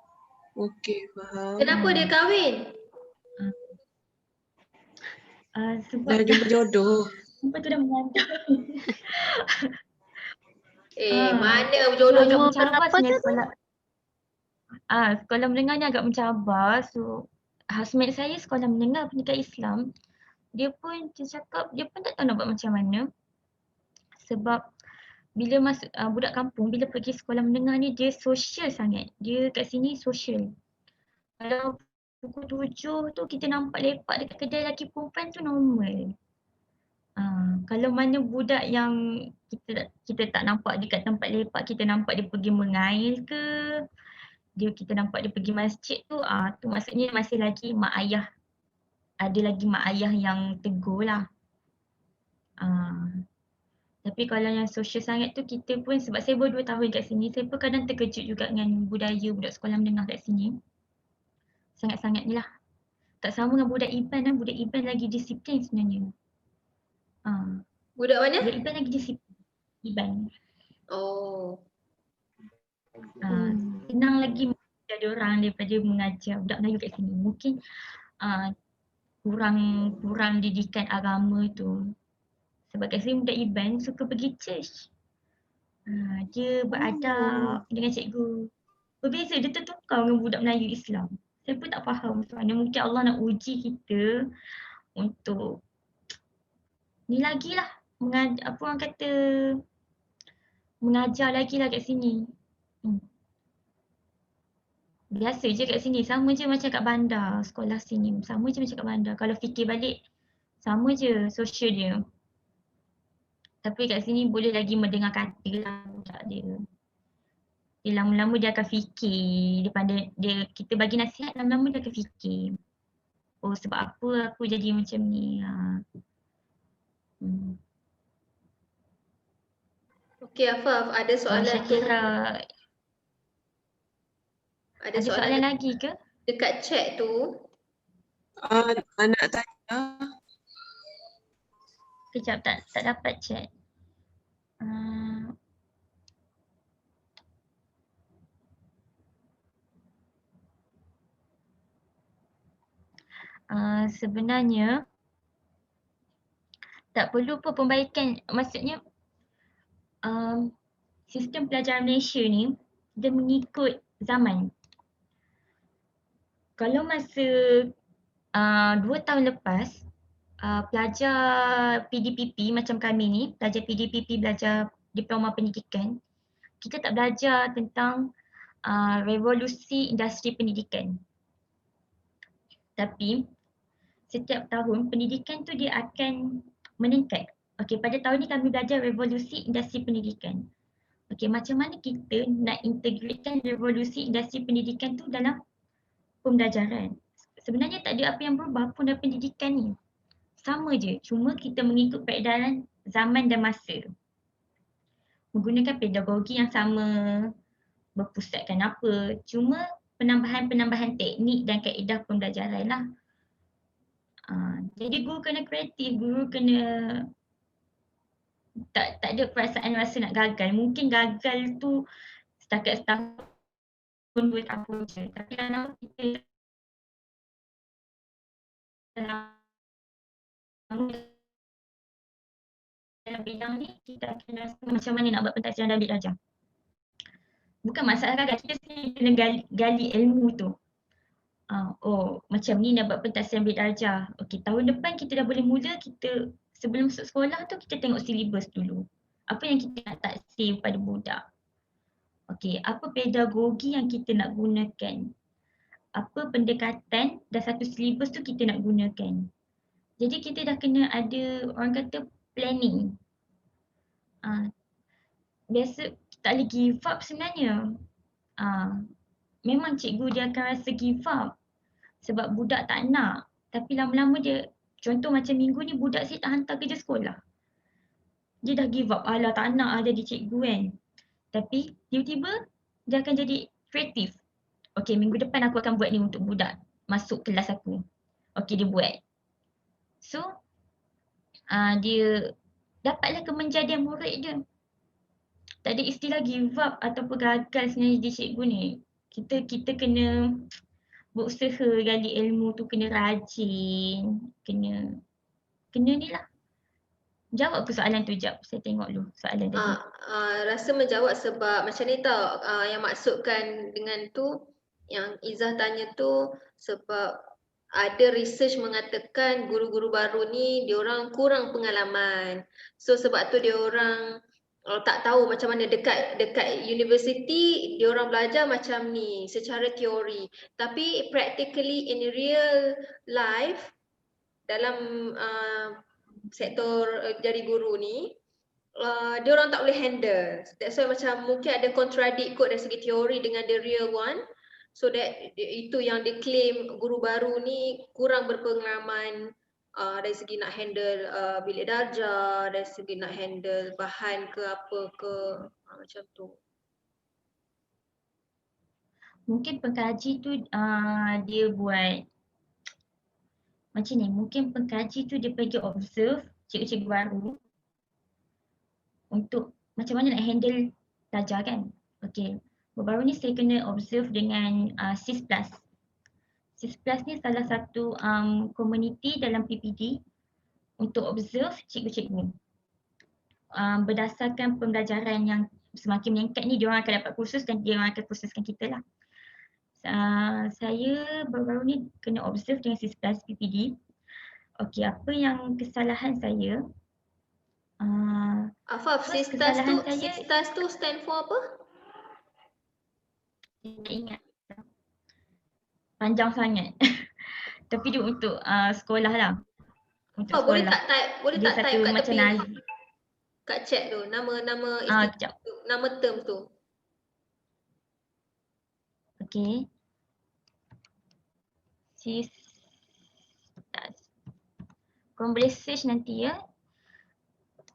Okey, faham. Kenapa dia kahwin? Sebab Dah jumpa jodoh. Sebab tu dah mengandung. Mana jodoh agak jodoh mencabar sebenarnya sekolah. Sekolah menengah ni agak mencabar. So housemate saya sekolah menengah pendidikan Islam. Dia pun cakap dia pun tak tahu nak buat macam mana. Sebab bila masuk budak kampung, bila pergi sekolah menengah ni dia sosial sangat. Dia kat sini sosial. Kalau pukul 7 tu kita nampak lepak dekat kedai lelaki perempuan tu normal. Kalau mana budak yang kita tak nampak dekat tempat lepak, kita nampak dia pergi mengail ke, kita nampak dia pergi masjid tu, tu maksudnya masih lagi mak ayah, ada lagi mak ayah yang tegur lah. Tapi kalau yang sosial sangat tu kita pun, sebab saya baru 2 tahun kat sini, saya pun kadang terkejut juga dengan budaya budak sekolah menengah kat sini. Sangat-sangat ni lah. Tak sama dengan budak IPAN lah, budak IPAN lagi disiplin sebenarnya. Budak mana? Budak IPAN lagi disiplin. IPAN. Oh. Senang lagi mengajar diorang daripada mengajar budak Melayu kat sini. Mungkin kurang didikan agama tu. Sebab kat sini budak IPAN suka pergi church. Dia beradab dengan cikgu. Berbeza, dia tertukar dengan budak Melayu Islam. Saya pun tak faham macam mana. Mungkin Allah nak uji kita untuk ni lagi lah. Apa orang kata, mengajar lagi lah kat sini. Biasa je kat sini, sama je macam kat bandar, sekolah sini. Sama je macam kat bandar. Kalau fikir balik, sama je sosial dia. Tapi kat sini boleh lagi mendengar kata lah budak dia. Dia lama-lama dia akan fikir, kita bagi nasihat, lama-lama dia akan fikir. Oh sebab apa aku jadi macam ni. Okey Afaf, ada soalan Syakira, ada soalan lagi ke? Dekat chat tu. Nak tanya. Kejap, tak dapat chat. Sebenarnya tak perlu pun pembaikan, maksudnya sistem pelajaran Malaysia ni dia mengikut zaman. Kalau masa 2 tahun lepas, pelajar PDPP macam kami ni, pelajar PDPP belajar diploma pendidikan, kita tak belajar tentang revolusi industri pendidikan. Tapi setiap tahun pendidikan tu dia akan meningkat. Okey, pada tahun ni kami belajar revolusi industri pendidikan. Okey, macam mana kita nak integratekan revolusi industri pendidikan tu dalam pembelajaran. Sebenarnya tak ada apa yang berubah pun dalam pendidikan ni. Sama je, cuma kita mengikut peredaran zaman dan masa. Menggunakan pedagogi yang sama, berpusatkan apa, cuma penambahan-penambahan teknik dan kaedah pembelajaran lah. Jadi guru kena kreatif, guru kena tak ada perasaan rasa nak gagal. Mungkin gagal tu setakat setahun, 2 tahun je. Tapi kalau kita dalam bidang ni, kita akan rasa macam mana nak buat pentadbiran dan ambil darjah. Bukan masalah gagal, kita sendiri kena gali ilmu tu. Macam ni nak buat pentadbiran ambil darjah. Okey, tahun depan kita dah boleh mula, kita sebelum masuk sekolah tu kita tengok silibus dulu. Apa yang kita nak taksir pada budak. Okey, apa pedagogi yang kita nak gunakan. Apa pendekatan dan satu silibus tu kita nak gunakan. Jadi kita dah kena ada orang kata planning. Biasa tak boleh give up sebenarnya. Memang cikgu dia akan rasa give up sebab budak tak nak. Tapi lama-lama dia, contoh macam minggu ni budak saya tak hantar kerja sekolah. Dia dah give up, alah tak nak jadi cikgu kan. Tapi tiba-tiba dia akan jadi kreatif. Okey, minggu depan aku akan buat ni untuk budak masuk kelas aku. Okey, dia buat. So, dia dapatlah kemenjadian murid dia. Tak ada istilah give up ataupun gagal sebenarnya jadi cikgu ni. Kita kena berusaha gali ilmu tu, kena rajin, kena ni lah. Jawab ke soalan tu jap? Saya tengok dulu soalan tadi. Rasa menjawab sebab macam ni tau, yang maksudkan dengan tu, yang Izzah tanya tu sebab ada research mengatakan guru-guru baru ni diorang kurang pengalaman. So sebab tu diorang tak tahu macam mana dekat universiti diorang belajar macam ni secara teori. Tapi practically in real life dalam sektor jadi guru ni diorang tak boleh handle. That's why macam mungkin ada contradict kot dari segi teori dengan the real one. So that itu yang diklaim guru baru ni kurang berpengalaman dari segi nak handle bilik darjah, dari segi nak handle bahan ke apa ke macam tu. Mungkin pengkaji tu dia buat macam ni, mungkin pengkaji tu dia pergi observe cikgu-cikgu baru untuk macam mana nak handle darjah kan. Okey, baru ni saya kena observe dengan SIS Plus. SIS Plus ni salah satu komuniti dalam PPD untuk observe cikgu-cikgu. Berdasarkan pembelajaran yang semakin meningkat ni, diorang akan dapat kursus dan diorang akan kursuskan kita lah. Saya baru-baru ni kena observe dengan SIS Plus PPD. Okey, apa yang kesalahan saya? Afaf, kesalahan SIS tu stand for apa? Tak ingat. Panjang sangat. Tapi dia untuk sekolah lah. Untuk Boleh sekolah. tak type, Dia kat satu macam tepi nazi. kat chat tu, nama Kejap. nama term tu. Okey. SIS. Korang boleh search nanti ya.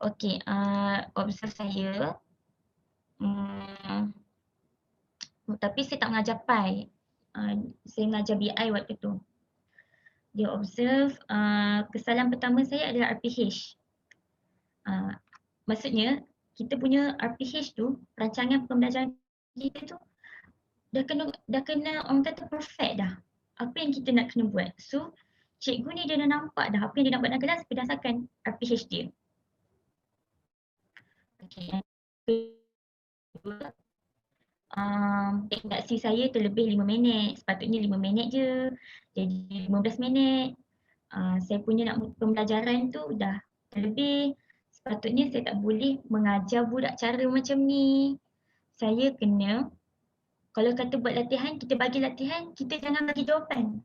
Okey, observe saya. Tapi saya tak mengajar PI. Saya mengajar BI waktu tu. Dia observe, kesalahan pertama saya adalah RPH. Maksudnya, kita punya RPH tu, rancangan pembelajaran kita tu dah kena orang kata perfect dah. Apa yang kita nak kena buat. So, cikgu ni dia dah nampak dah apa yang dia nak buat dalam kelas berdasarkan RPH dia. Okay. Redaksi saya terlebih 5 minit. Sepatutnya 5 minit je. Jadi 15 minit. Saya punya nak pembelajaran tu dah terlebih. Sepatutnya saya tak boleh mengajar budak cara macam ni. Saya kena, kalau kata buat latihan, kita bagi latihan, kita jangan bagi jawapan.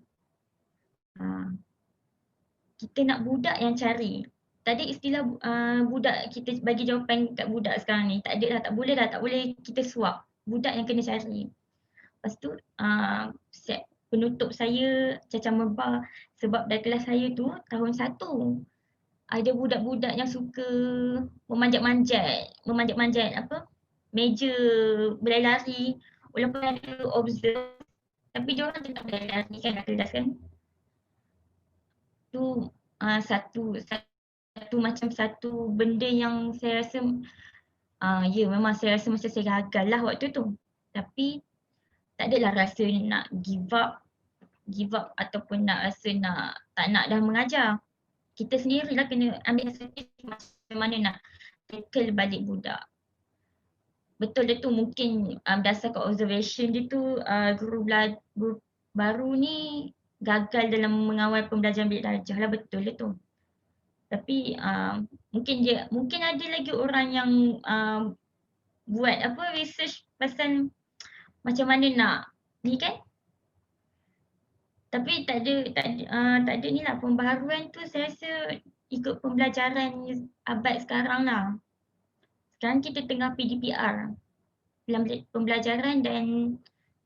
Kita nak budak yang cari. Tadi istilah budak kita bagi jawapan kat budak sekarang ni. Tak ada dah, tak boleh dah, tak boleh kita suap. Budak yang kena cari. Lepas tu penutup saya Caca Mebah sebab dalam kelas saya tu tahun 1 ada budak-budak yang suka memanjat-manjat apa meja berlari-lari walaupun ada observe tapi dia orang tetap berlari kan dalam kelas kan. Tu satu benda yang saya rasa ya memang saya rasa macam saya gagal lah waktu tu. Tapi tak adalah rasa nak give up ataupun nak rasa tak nak dah mengajar. Kita sendirilah kena ambil inisiatif macam mana nak tackle balik budak. Betul dia tu mungkin berdasarkan observation dia tu guru baru ni gagal dalam mengawal pembelajaran bilik darjah lah, betul dia tu. Tapi mungkin ada lagi orang yang buat apa research pasal macam mana nak ni kan. Tapi tak ada ni lah pembaharuan tu saya rasa ikut pembelajaran abad sekarang lah. Sekarang kita tengah PDPR, pembelajaran dan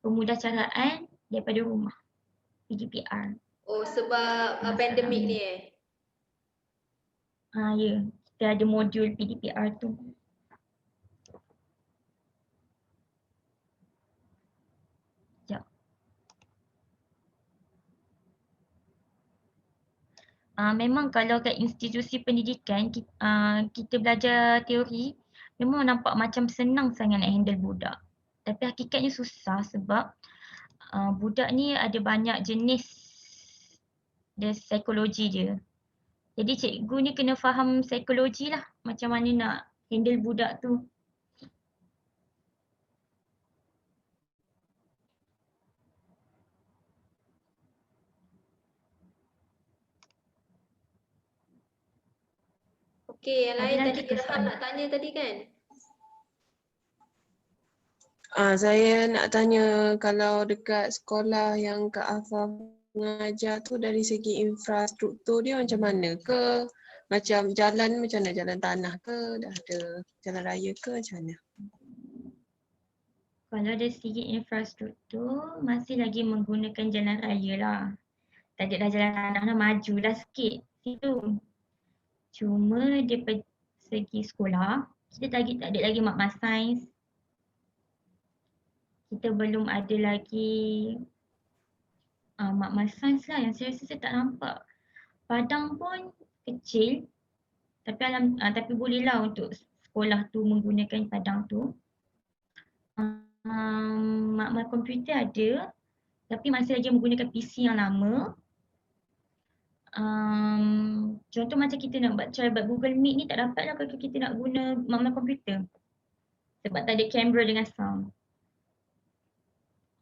pemudahcaraan daripada rumah. PDPR. Oh sebab pandemik ni Ya, kita ada modul PDPR tu. Memang kalau kat institusi pendidikan kita belajar teori memang nampak macam senang sangat nak handle budak. Tapi hakikatnya susah sebab budak ni ada banyak jenis dia psikologi dia. Jadi cikgu ni kena faham psikologi lah macam mana nak handle budak tu. Okey, yang lain Ada tadi Ilham nak tanya tadi kan? Saya nak tanya kalau dekat sekolah yang Kak Afaf mengajar tu dari segi infrastruktur dia macam mana ke? Macam jalan macam mana? Jalan tanah ke? Dah ada jalan raya ke macam mana? Kalau dari segi infrastruktur, masih lagi menggunakan jalan raya lah. Tak ada dah jalan tanah dah, maju dah sikit situ. Cuma daripada segi sekolah, kita tak ada lagi makmal sains. Kita belum ada lagi makmal sains lah yang saya rasa saya tak nampak. Padang pun kecil, tapi tapi bolehlah untuk sekolah tu menggunakan padang tu. Makmal komputer ada, tapi masih lagi menggunakan PC yang lama. Contoh macam kita nak try buat Google Meet ni tak dapat lah kalau kita nak guna makmal komputer. Sebab tak ada kamera dengan sound.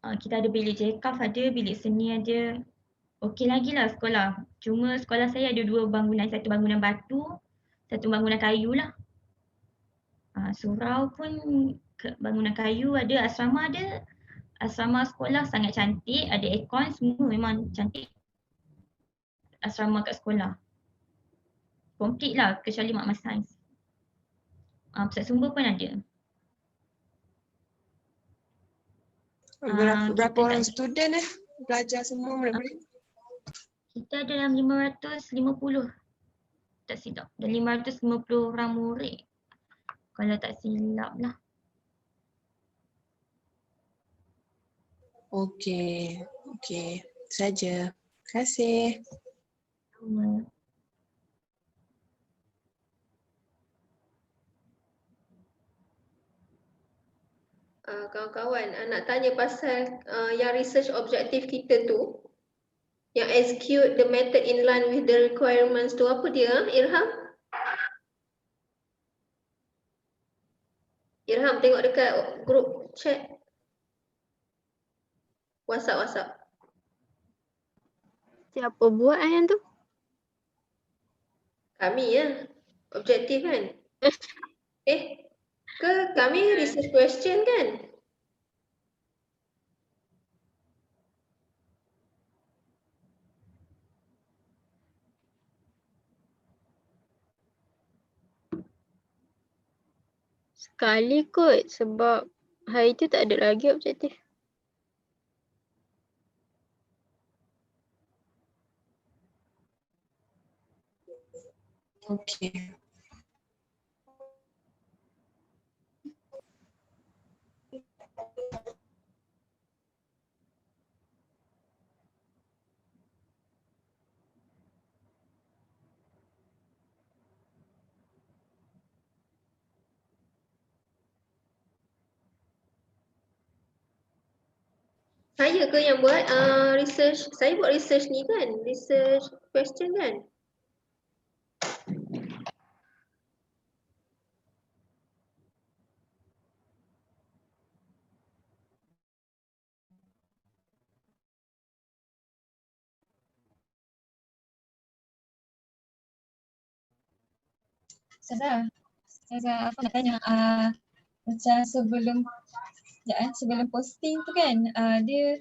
Kita ada bilik JCAF ada, bilik seni ada. Okey lagi lah sekolah. Cuma sekolah saya ada 2 bangunan, satu bangunan batu, satu bangunan kayu lah. Surau pun bangunan kayu ada, asrama ada. Asrama sekolah sangat cantik, ada aircon, semua memang cantik. Asrama kat sekolah. Komplit lah kecuali makmal sains. Pusat sumber pun ada. Berapa orang student belajar semua murid-murid? Kita ada dalam 550 tak silap. Dan 550 orang murid. Kalau tak silap lah. Okey, okey. Saja. Terima kasih. Kawan-kawan, nak tanya pasal yang research objektif kita tu, yang execute the method in line with the requirements tu, apa dia, Irham? Irham tengok dekat group chat. WhatsApp. Siapa buat yang tu? Kami ya. Objektif kan? Ke kami research question kan? Sekali kot sebab hari tu tak ada lagi objektif. Okey. Saya ke yang buat research? Saya buat research ni kan? Research question kan? Sarah, apa nak tanya, macam sebelum posting tu kan, dia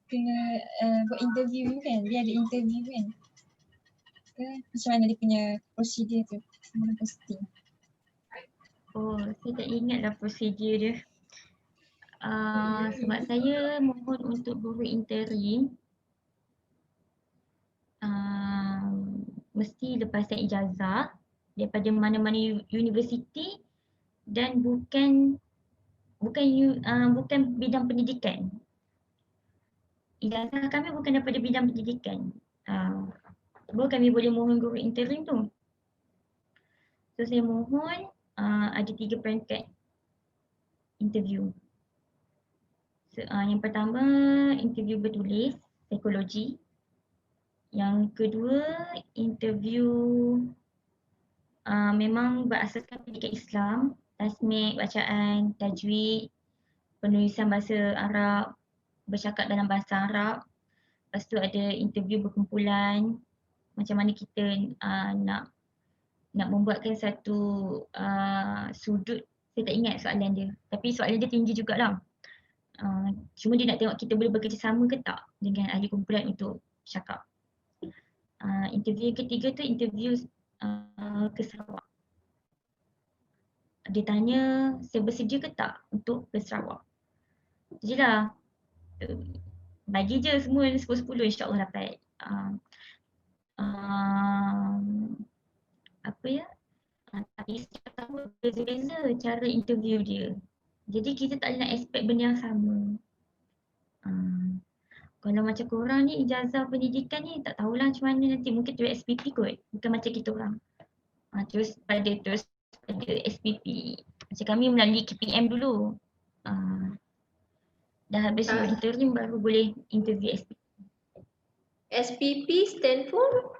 kena buat interview kan, dia ada interview kan. Macam mana dia punya prosedur tu sebelum posting? Oh, saya tak ingat lah prosedur dia. Sebab saya mohon untuk guru interim, mesti lepaskan ijazah daripada mana-mana universiti dan bukan bidang pendidikan. Ijazah kami bukan daripada bidang pendidikan. Baru kami boleh mohon guru interim tu. So saya mohon ada 3 peringkat interview. So, yang pertama interview bertulis psikologi. Yang kedua interview memang berasaskan pendidikan Islam, tasmik, bacaan, tajwid, penulisan bahasa Arab, bercakap dalam bahasa Arab. Lepas tu ada interview berkumpulan, macam mana kita nak membuatkan satu sudut. Saya tak ingat soalan dia, tapi soalan dia tinggi jugalah. Cuma dia nak tengok kita boleh bekerjasama ke tak dengan ahli kumpulan untuk cakap. Interview ketiga tu interview ke Sarawak. Dia tanya saya bersedia ke tak untuk ke Sarawak. je lah. Bagi je semua 10-10 insyaAllah dapat. Apa ya? Tapi setiap tahun beza-beza cara interview dia. Jadi kita tak boleh nak expect benda yang sama. Kalau macam korang ni ijazah pendidikan ni tak tahulah macam mana nanti, mungkin tu SPP kot, bukan macam kita orang. Terus pada SPP. Macam kami melalui KPM dulu. Dah habis interim baru boleh interview SPP. SPP stand for?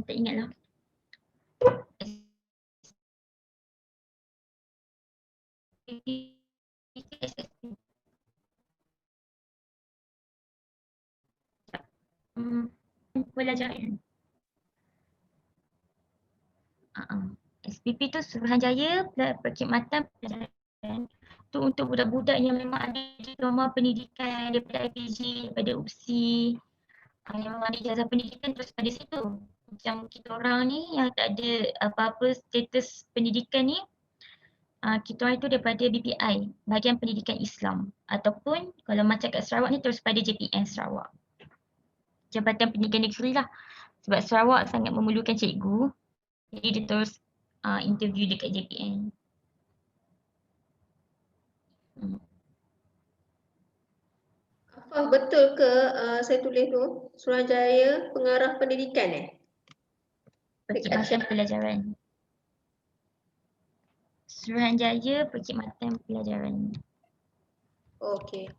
Tak ingat lah. Pelajaran. SPP tu Suruhanjaya Perkhidmatan Pelajaran. Tu untuk budak-budak yang memang ada diploma pendidikan daripada IPG, daripada UPSI, yang memang ada ijazah pendidikan terus pada situ. Macam kita orang ni yang tak ada apa-apa status pendidikan ni, kita orang itu daripada BPI, Bahagian Pendidikan Islam, ataupun kalau macam kat Sarawak ni terus pada JPN Sarawak, Jabatan Pendidikan Negeri lah. Sebab Sarawak sangat memerlukan cikgu, jadi dia terus interview dekat JPN. Betul ke saya tulis tu Suruhanjaya Pengarah Pendidikan Perkhidmatan Pelajaran. Suruhanjaya Perkhidmatan Pelajaran. Okey.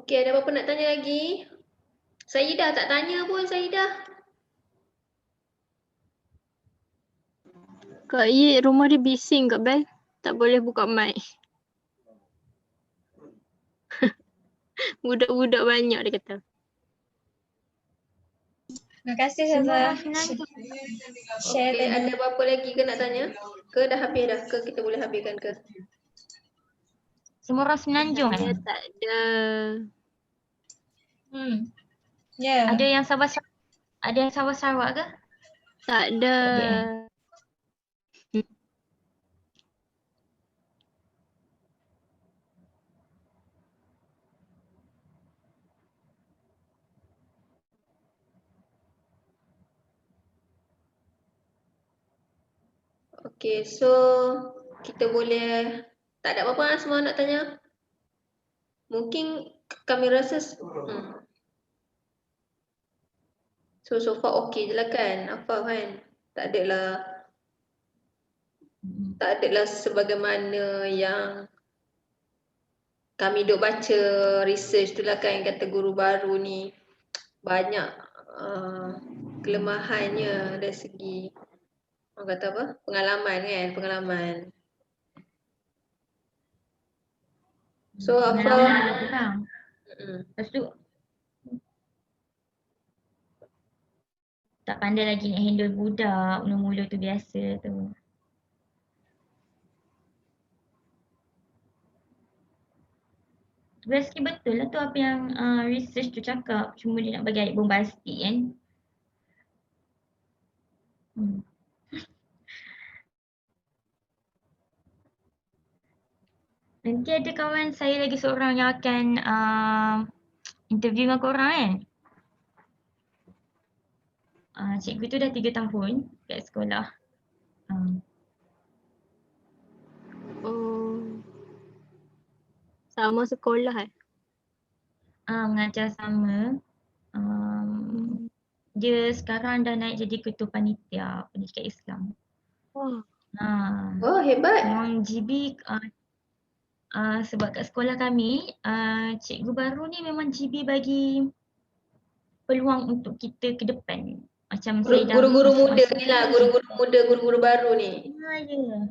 Okey, ada apa-apa nak tanya lagi? Saidah tak tanya pun, Saidah. Kak Ye, rumah dia bising Kak Bel. Tak boleh buka mic. Budak-budak banyak dia kata. Terima kasih Syazah. Share Okey, tadi. ada apa-apa lagi ke nak tanya? Ke dah habis dah? Ke kita boleh habiskan ke? Semua orang Semenanjung Saya tak ada. Ya. Ada yang Sabah Sarawak ke? Tak ada. Tak ada Okey, so kita boleh, tak ada apa-apa semua nak tanya? Mungkin kami rasa so far okey je lah kan? Apa kan? Tak adalah sebagaimana yang kami duk baca research tu lah kan, kata guru baru ni banyak kelemahannya dari segi orang kata apa? Pengalaman. So pengalaman dia kurang. Lepas tu tak pandai lagi nak handle budak, mula-mula tu biasa tu. Sebenarnya betul lah tu apa yang research tu cakap, cuma dia nak bagi ayat bombastik kan. Nanti ada kawan saya lagi seorang yang akan interview dengan korang kan. Cikgu tu dah 3 tahun kat sekolah. Oh. Sama sekolah Mengajar sama. Dia sekarang dah naik jadi ketua panitia pendidikan Islam. Oh, hebat. Memang GB sebab kat sekolah kami cikgu baru ni memang GB bagi peluang untuk kita ke depan. Macam saya dah Guru-guru muda masuk-masuk ni lah, guru-guru muda, guru-guru baru ni. Ya.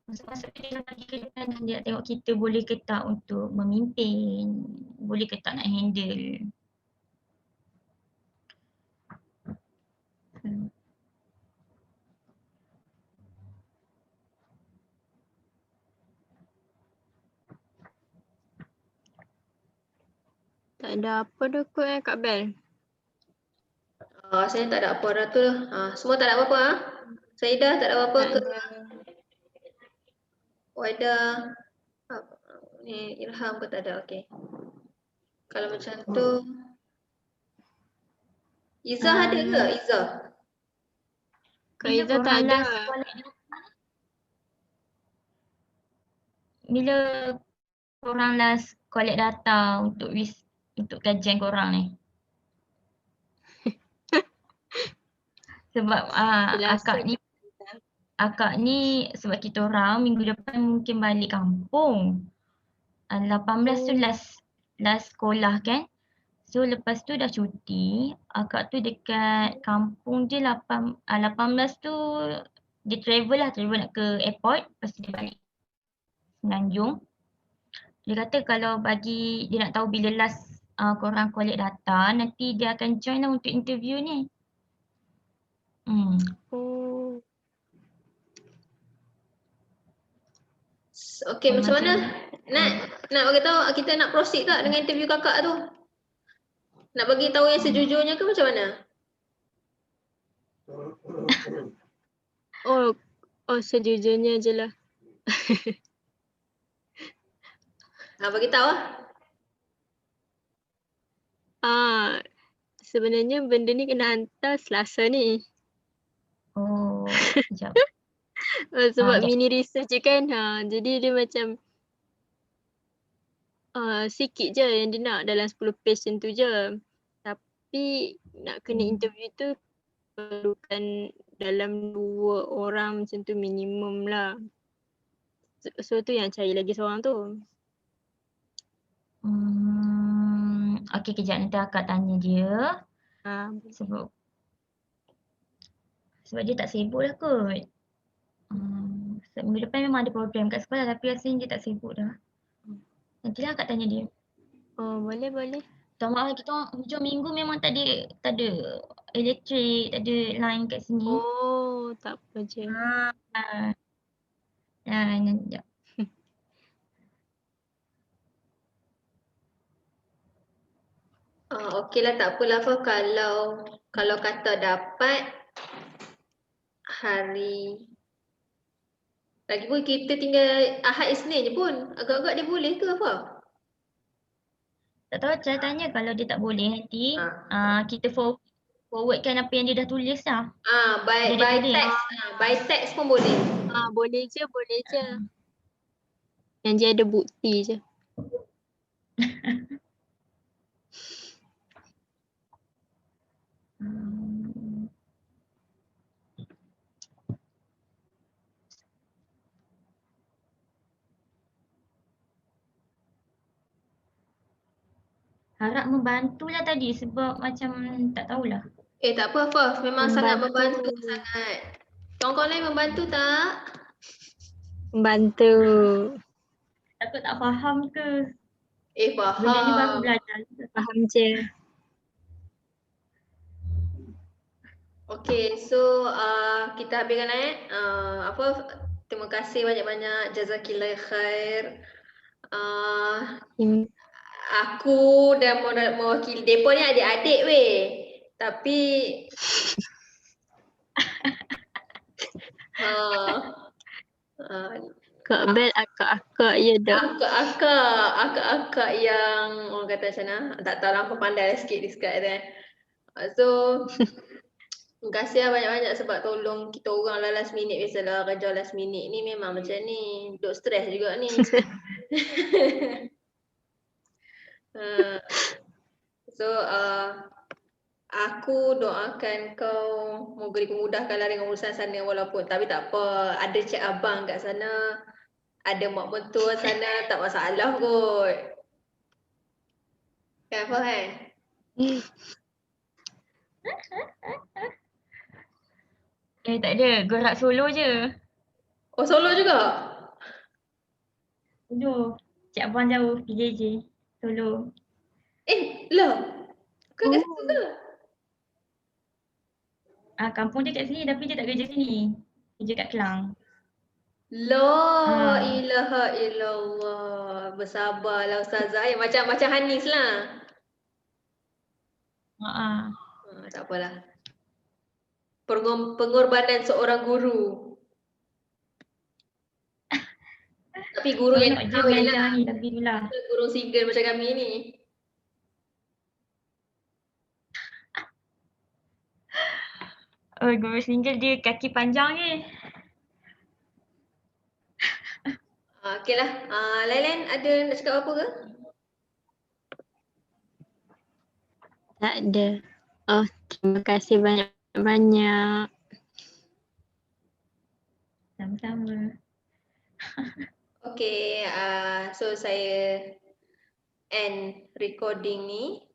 Masuk-masuk dia dah bagi ke depan dan dia tengok kita boleh ke tak untuk memimpin, boleh ke tak nak handle. ada apa dah kot Kak Bel. Saya tak ada apa dah tu. Semua tak ada apa-apa Saidah tak ada apa-apa Tak ke? ada. Waida, ni Ilham pun tak ada. Okey. Kalau macam tu Izzah ada ke? Izzah. Kak Bila Izzah tak korang ada. last collect data? Bila korang last collect data untuk kajian korang ni? Sebab Jelasin. akak ni sebab kita orang minggu depan mungkin balik kampung. 18 tu last sekolah kan. So lepas tu dah cuti, akak tu dekat kampung je 18 tu dia travel nak ke airport, lepas tu dia balik Semenanjung. Dia kata kalau bagi dia nak tahu bila last korang collect data, nanti dia akan join lah untuk interview ni. Oh. Okey, macam mana? Nak bagi tahu kita nak proceed tak dengan interview kakak tu? Nak bagi tahu yang sejujurnya ke macam mana? Oh sejujurnya je lah. Bagi tahu lah. Sebenarnya benda ni kena hantar Selasa ni. Oh, sekejap. Sebab jap. mini research je kan. Jadi dia macam sikit je yang dia nak dalam 10 page macam tu je. Tapi nak kena interview tu perlukan dalam 2 orang macam tu minimum lah. So tu yang cari lagi seorang tu. Okey, kejap nanti akak tanya dia. Sebab dia tak sibuk dah kot. Minggu depan memang ada program kat sekolah tapi rasanya dia tak sibuk dah. Nantilah akak tanya dia. Oh boleh. Tak maaf kita hujung minggu memang tak ada elektrik, tak ada line kat sini. Oh tak apa je. Sekejap. Okeylah, tak apalah Fah, kalau kata dapat hari lagipun kita tinggal Ahad Isnin je pun. Agak-agak dia boleh ke Fah? Tak tahu, saya tanya kalau dia tak boleh nanti kita forwardkan apa yang dia dah tulis lah. By text. By text pun boleh. Boleh je. Yang dia ada bukti je. Harap membantulah tadi sebab macam tak tahulah. Tak apa Fah, memang sangat membantu sangat. Kawan-kawan lain membantu tak? Membantu. Takut tak faham ke? Faham. Benda ni baru belajar. Faham je. Okay, so kita habiskan terima kasih banyak-banyak. Jazakillah khair. Aku dan mewakili depa ni adik-adik weh. Tapi Kak Bel akak-akak ya dah. Akak-akak yang orang kata macam mana? Tak tahu lah, pandai lah sikit dia cakap kan. So terima kasih lah banyak-banyak sebab tolong kita orang lah last minute. Biasalah kerja last minute ni memang macam ni. Duk stres juga ni. So aku doakan kau moga dipermudahkanlah dengan urusan sana walaupun tapi tak apa, ada cik abang kat sana, ada mak mentua sana, tak masalah kot. Kan apa kan? Tak ada, gerak solo je. Oh solo juga? Solo. Cik abang jauh, PJJ. Solo. Lah. Kau kat situ ke? Kampung dia kat sini tapi dia tak kerja sini. Kerja kat Kelang. La ilaha illallah. Bersabarlah Ustazah. Macam Hanis lah. Tak apalah. Pengorbanan seorang guru. Tapi guru yang Seronok je kahwin mengajar lah. ni, tapi itulah. Guru single macam kami ni. Oh, guru single dia kaki panjang ni. Okey lah. Lain-lain ada nak cakap apa ke? Tak ada. Oh, terima kasih banyak-banyak. Sama-sama. Okey, so saya end recording ni.